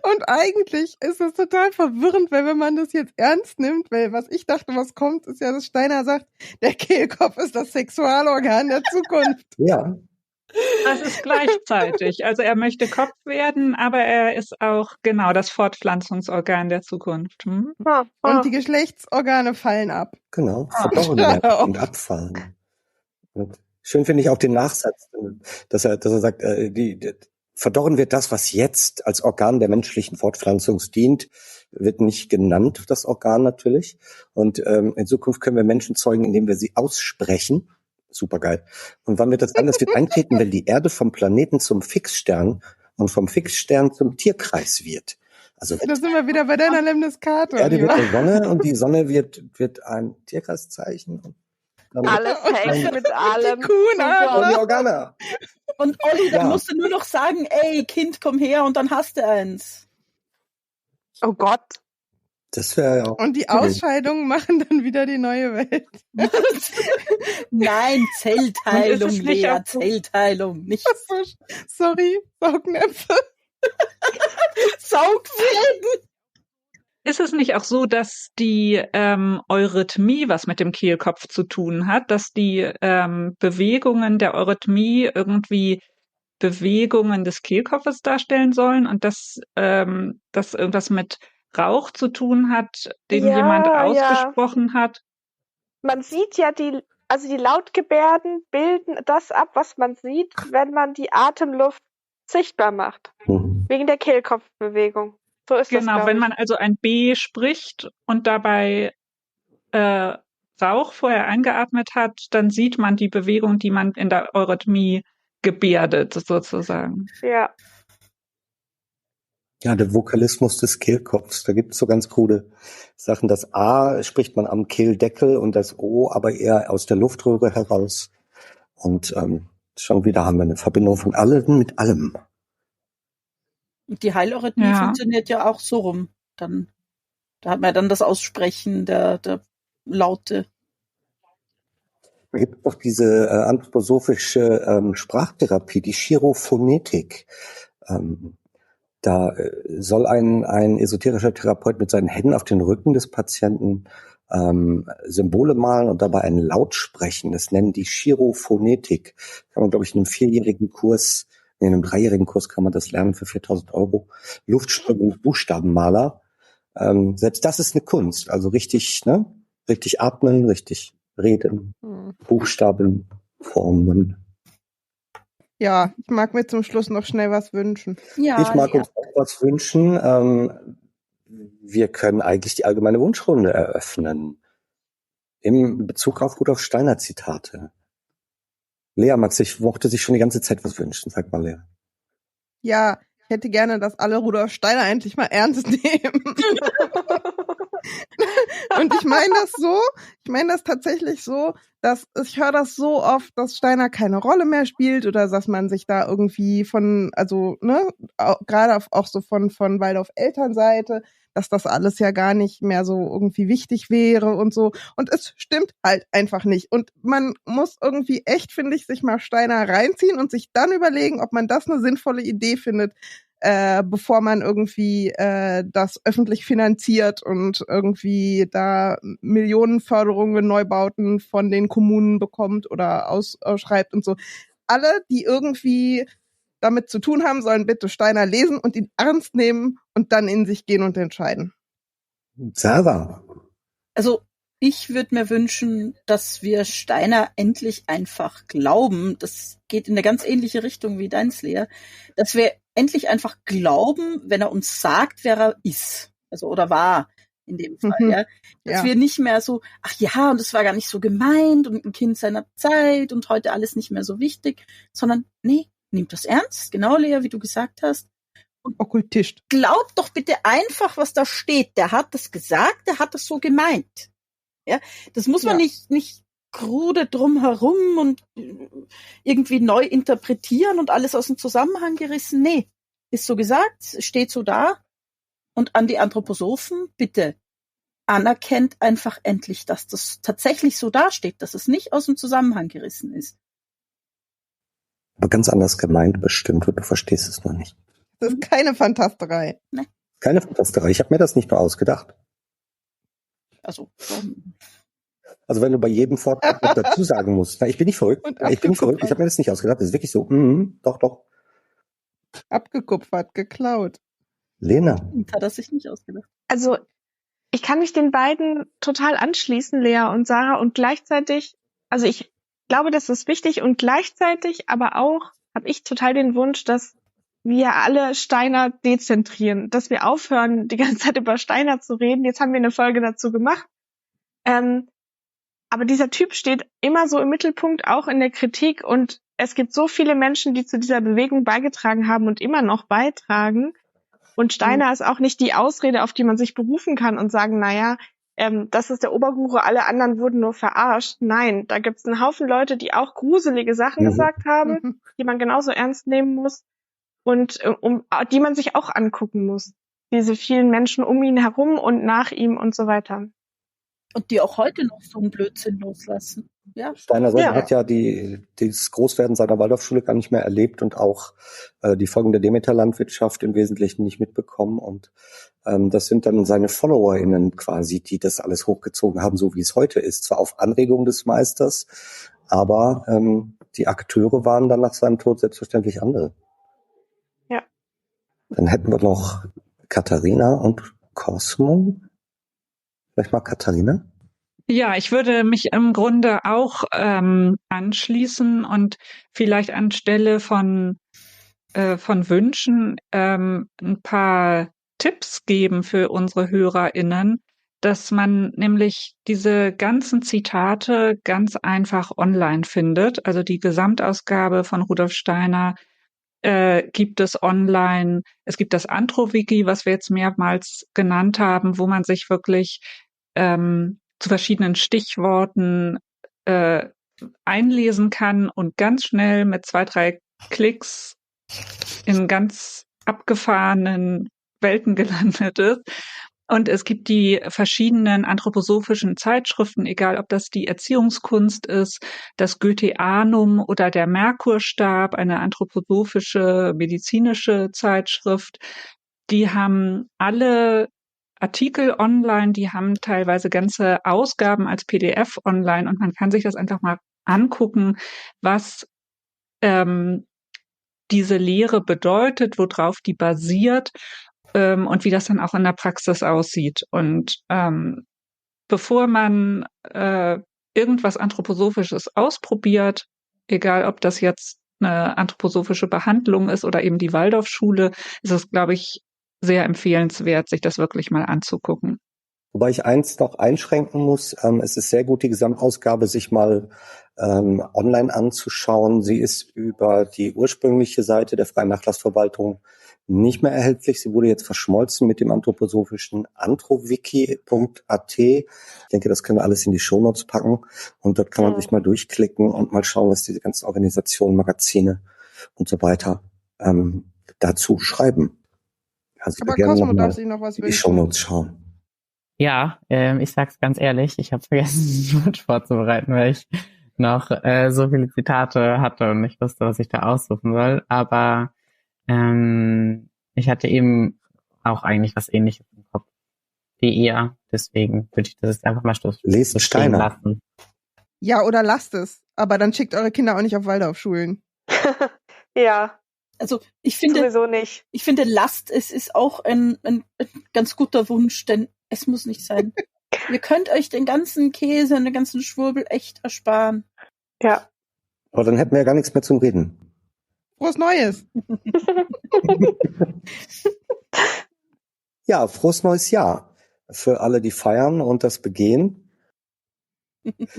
Und eigentlich ist es total verwirrend, weil wenn man das jetzt ernst nimmt, weil was ich dachte, was kommt, ist ja, dass Steiner sagt, der Kehlkopf ist das Sexualorgan der Zukunft. Ja. Das ist gleichzeitig. Also er möchte Kopf werden, aber er ist auch genau das Fortpflanzungsorgan der Zukunft. Hm? Und die Geschlechtsorgane fallen ab. Genau, verdorren werden und abfallen. Und schön finde ich auch den Nachsatz, dass er sagt, verdorren wird das, was jetzt als Organ der menschlichen Fortpflanzung dient, wird nicht genannt, das Organ natürlich. Und in Zukunft können wir Menschen zeugen, indem wir sie aussprechen. Supergeil. Und wann wird das sein? Das wird eintreten, wenn die Erde vom Planeten zum Fixstern und vom Fixstern zum Tierkreis wird. Also Da sind wir wieder bei deiner Lemniskate. die Erde wird eine Sonne und die Sonne wird ein Tierkreiszeichen. Und dann Alles hängt mit allem. Die Kuhn, zusammen. und die Organe. Und Olli, dann Ja. musst du nur noch sagen, ey, Kind, komm her und dann hast du eins. Oh Gott. Das wäre ja auch. Und die Ausscheidungen machen dann wieder die neue Welt. Nein, Zellteilung, Und ist es nicht Lea, auch so- Zellteilung, nicht Sorry, Saugnäpfe. Saugfäden. Ist es nicht auch so, dass die Eurythmie was mit dem Kehlkopf zu tun hat, dass die Bewegungen der Eurythmie irgendwie Bewegungen des Kehlkopfes darstellen sollen und dass das irgendwas mit Rauch zu tun hat, den Ja, jemand ja. ausgesprochen hat? Man sieht ja die Lautgebärden bilden das ab, was man sieht, wenn man die Atemluft sichtbar macht. Wegen der Kehlkopfbewegung. So ist das, Genau, glaub wenn ich. man also ein B spricht und dabei Rauch vorher eingeatmet hat, dann sieht man die Bewegung, die man in der Eurythmie gebärdet, sozusagen. Ja. Ja, der Vokalismus des Kehlkopfs. Da gibt es so ganz krude Sachen. Das A spricht man am Kehldeckel und das O aber eher aus der Luftröhre heraus. Und schon wieder haben wir eine Verbindung von allem mit allem. Und die Heilorhythmie Ja. funktioniert ja auch so rum. Da hat man ja dann das Aussprechen der Laute. Da gibt es doch diese anthroposophische Sprachtherapie, die Chirophonetik. Da soll ein esoterischer Therapeut mit seinen Händen auf den Rücken des Patienten Symbole malen und dabei einen Laut sprechen. Das nennen die Chirophonetik. Kann man, glaube ich, in einem 4-jährigen Kurs, in einem 3-jährigen Kurs kann man das lernen für 4.000 €. Luftströmung, Buchstabenmaler. Selbst das ist eine Kunst. Also richtig, ne? Richtig atmen, richtig reden, Buchstaben formen. Ja, ich mag mir zum Schluss noch schnell was wünschen. Ja, Ich mag Lea. uns auch was wünschen. Wir können eigentlich die allgemeine Wunschrunde eröffnen. Im Bezug auf Rudolf Steiner Zitate. Lea mochte sich schon die ganze Zeit was wünschen. Sag mal, Lea. Ja, ich hätte gerne, dass alle Rudolf Steiner endlich mal ernst nehmen. Und ich meine das tatsächlich so, dass ich höre das so oft, dass Steiner keine Rolle mehr spielt oder dass man sich da irgendwie gerade auch so von Waldorf Elternseite, dass das alles ja gar nicht mehr so irgendwie wichtig wäre und so. Und es stimmt halt einfach nicht. Und man muss irgendwie echt, finde ich, sich mal Steiner reinziehen und sich dann überlegen, ob man das eine sinnvolle Idee findet, bevor man irgendwie das öffentlich finanziert und irgendwie da Millionenförderungen, Neubauten von den Kommunen bekommt oder ausschreibt und so. Alle, die irgendwie damit zu tun haben, sollen bitte Steiner lesen und ihn ernst nehmen und dann in sich gehen und entscheiden. Sarah. Also ich würde mir wünschen, dass wir Steiner endlich einfach glauben. Das geht in eine ganz ähnliche Richtung wie deins, Lea. Dass wir endlich einfach glauben, wenn er uns sagt, wer er ist. Also oder war in dem Fall, ja. Dass wir nicht mehr so, ach ja, und das war gar nicht so gemeint und ein Kind seiner Zeit und heute alles nicht mehr so wichtig, sondern nee, nimmt das ernst. Genau, Lea, wie du gesagt hast. Okkultist. Glaub doch bitte einfach, was da steht. Der hat das gesagt, der hat das so gemeint. Ja, das muss man nicht krude drumherum und irgendwie neu interpretieren und alles aus dem Zusammenhang gerissen. Nee, ist so gesagt, steht so da. Und an die Anthroposophen, bitte anerkennt einfach endlich, dass das tatsächlich so dasteht, dass es nicht aus dem Zusammenhang gerissen ist. Aber ganz anders gemeint bestimmt und du verstehst es noch nicht. Das ist keine Fantasterei. Nee. Keine Fantasterei. Ich habe mir das nicht nur ausgedacht. Also wenn du bei jedem Vortrag noch dazu sagen musst, ich bin nicht verrückt. Ich bin nicht verrückt. Ich habe mir das nicht ausgedacht. Das ist wirklich so. Doch. Abgekupfert, geklaut. Lena. Hat er sich nicht ausgedacht. Also ich kann mich den beiden total anschließen, Lea und Sarah, und gleichzeitig, also ich glaube, das ist wichtig und gleichzeitig aber auch habe ich total den Wunsch, dass wir alle Steiner dezentrieren, dass wir aufhören, die ganze Zeit über Steiner zu reden. Jetzt haben wir eine Folge dazu gemacht. Aber dieser Typ steht immer so im Mittelpunkt, auch in der Kritik. Und es gibt so viele Menschen, die zu dieser Bewegung beigetragen haben und immer noch beitragen. Und Steiner ist auch nicht die Ausrede, auf die man sich berufen kann und sagen, naja, das ist der Oberguru, alle anderen wurden nur verarscht. Nein, da gibt's einen Haufen Leute, die auch gruselige Sachen gesagt haben, die man genauso ernst nehmen muss und die man sich auch angucken muss. Diese vielen Menschen um ihn herum und nach ihm und so weiter. Und die auch heute noch so einen Blödsinn loslassen. Ja. Steiner hat ja das Großwerden seiner Waldorfschule gar nicht mehr erlebt und auch die Folgen der Demeter-Landwirtschaft im Wesentlichen nicht mitbekommen. Und das sind dann seine FollowerInnen quasi, die das alles hochgezogen haben, so wie es heute ist. Zwar auf Anregung des Meisters, aber die Akteure waren dann nach seinem Tod selbstverständlich andere. Ja. Dann hätten wir noch Katharina und Cosmo. Vielleicht mal Katharina? Ja, ich würde mich im Grunde auch anschließen und vielleicht anstelle von Wünschen ein paar Tipps geben für unsere HörerInnen, dass man nämlich diese ganzen Zitate ganz einfach online findet. Also die Gesamtausgabe von Rudolf Steiner gibt es online. Es gibt das Antro-Wiki, was wir jetzt mehrmals genannt haben, wo man sich wirklich zu verschiedenen Stichworten einlesen kann und ganz schnell mit 2, 3 Klicks in ganz abgefahrenen Welten gelandet ist. Und es gibt die verschiedenen anthroposophischen Zeitschriften, egal ob das die Erziehungskunst ist, das Goetheanum oder der Merkurstab, eine anthroposophische medizinische Zeitschrift. Die haben alle Artikel online, die haben teilweise ganze Ausgaben als PDF online und man kann sich das einfach mal angucken, was diese Lehre bedeutet, worauf die basiert und wie das dann auch in der Praxis aussieht. Und bevor man irgendwas Anthroposophisches ausprobiert, egal ob das jetzt eine anthroposophische Behandlung ist oder eben die Waldorfschule, ist es, glaube ich, sehr empfehlenswert, sich das wirklich mal anzugucken. Wobei ich eins noch einschränken muss, es ist sehr gut, die Gesamtausgabe sich mal online anzuschauen. Sie ist über die ursprüngliche Seite der Freien Nachlassverwaltung nicht mehr erhältlich. Sie wurde jetzt verschmolzen mit dem anthroposophischen anthroviki.at. Ich denke, das können wir alles in die Shownotes packen. Und dort kann man sich mal durchklicken und mal schauen, was diese ganzen Organisationen, Magazine und so weiter dazu schreiben. Also Aber gerne Cosmo noch darf mal sich noch was in die wünschen. Shownotes schauen. Ja, ich sag's ganz ehrlich, ich habe vergessen, den Wunsch vorzubereiten, weil ich noch so viele Zitate hatte und nicht wusste, was ich da aussuchen soll. Aber ich hatte eben auch eigentlich was Ähnliches im Kopf wie ihr. Deswegen würde ich das jetzt einfach mal Lest so stehen Steiner. lassen. Ja, oder lasst es. Aber dann schickt eure Kinder auch nicht auf Waldorfschulen. Ja, Also ich finde, sowieso nicht. lasst es ist auch ein ganz guter Wunsch, denn es muss nicht sein. Ihr könnt euch den ganzen Käse und den ganzen Schwurbel echt ersparen. Ja. Aber dann hätten wir ja gar nichts mehr zum Reden. Frohes Neues! Ja, frohes neues Jahr für alle, die feiern und das begehen.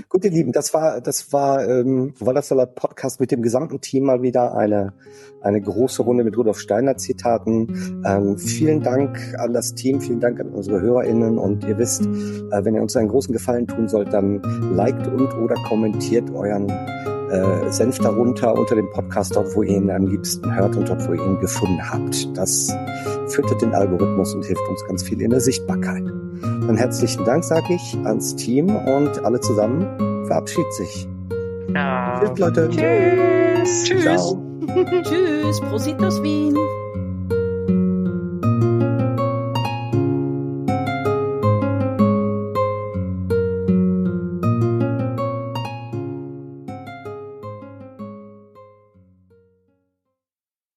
Gut, ihr Lieben, das war Wallersalat Podcast mit dem gesamten Team mal wieder eine große Runde mit Rudolf Steiner Zitaten. Vielen Dank an das Team, vielen Dank an unsere HörerInnen und ihr wisst, wenn ihr uns einen großen Gefallen tun sollt, dann liked und oder kommentiert euren Senf darunter unter dem Podcast, dort wo ihr ihn am liebsten hört und dort wo ihr ihn gefunden habt. Das füttert den Algorithmus und hilft uns ganz viel in der Sichtbarkeit. Dann herzlichen Dank, sage ich, ans Team und alle zusammen verabschiedet sich. Ja. Tschüss, Leute. Tschüss. Ciao. Tschüss, Prosit aus Wien.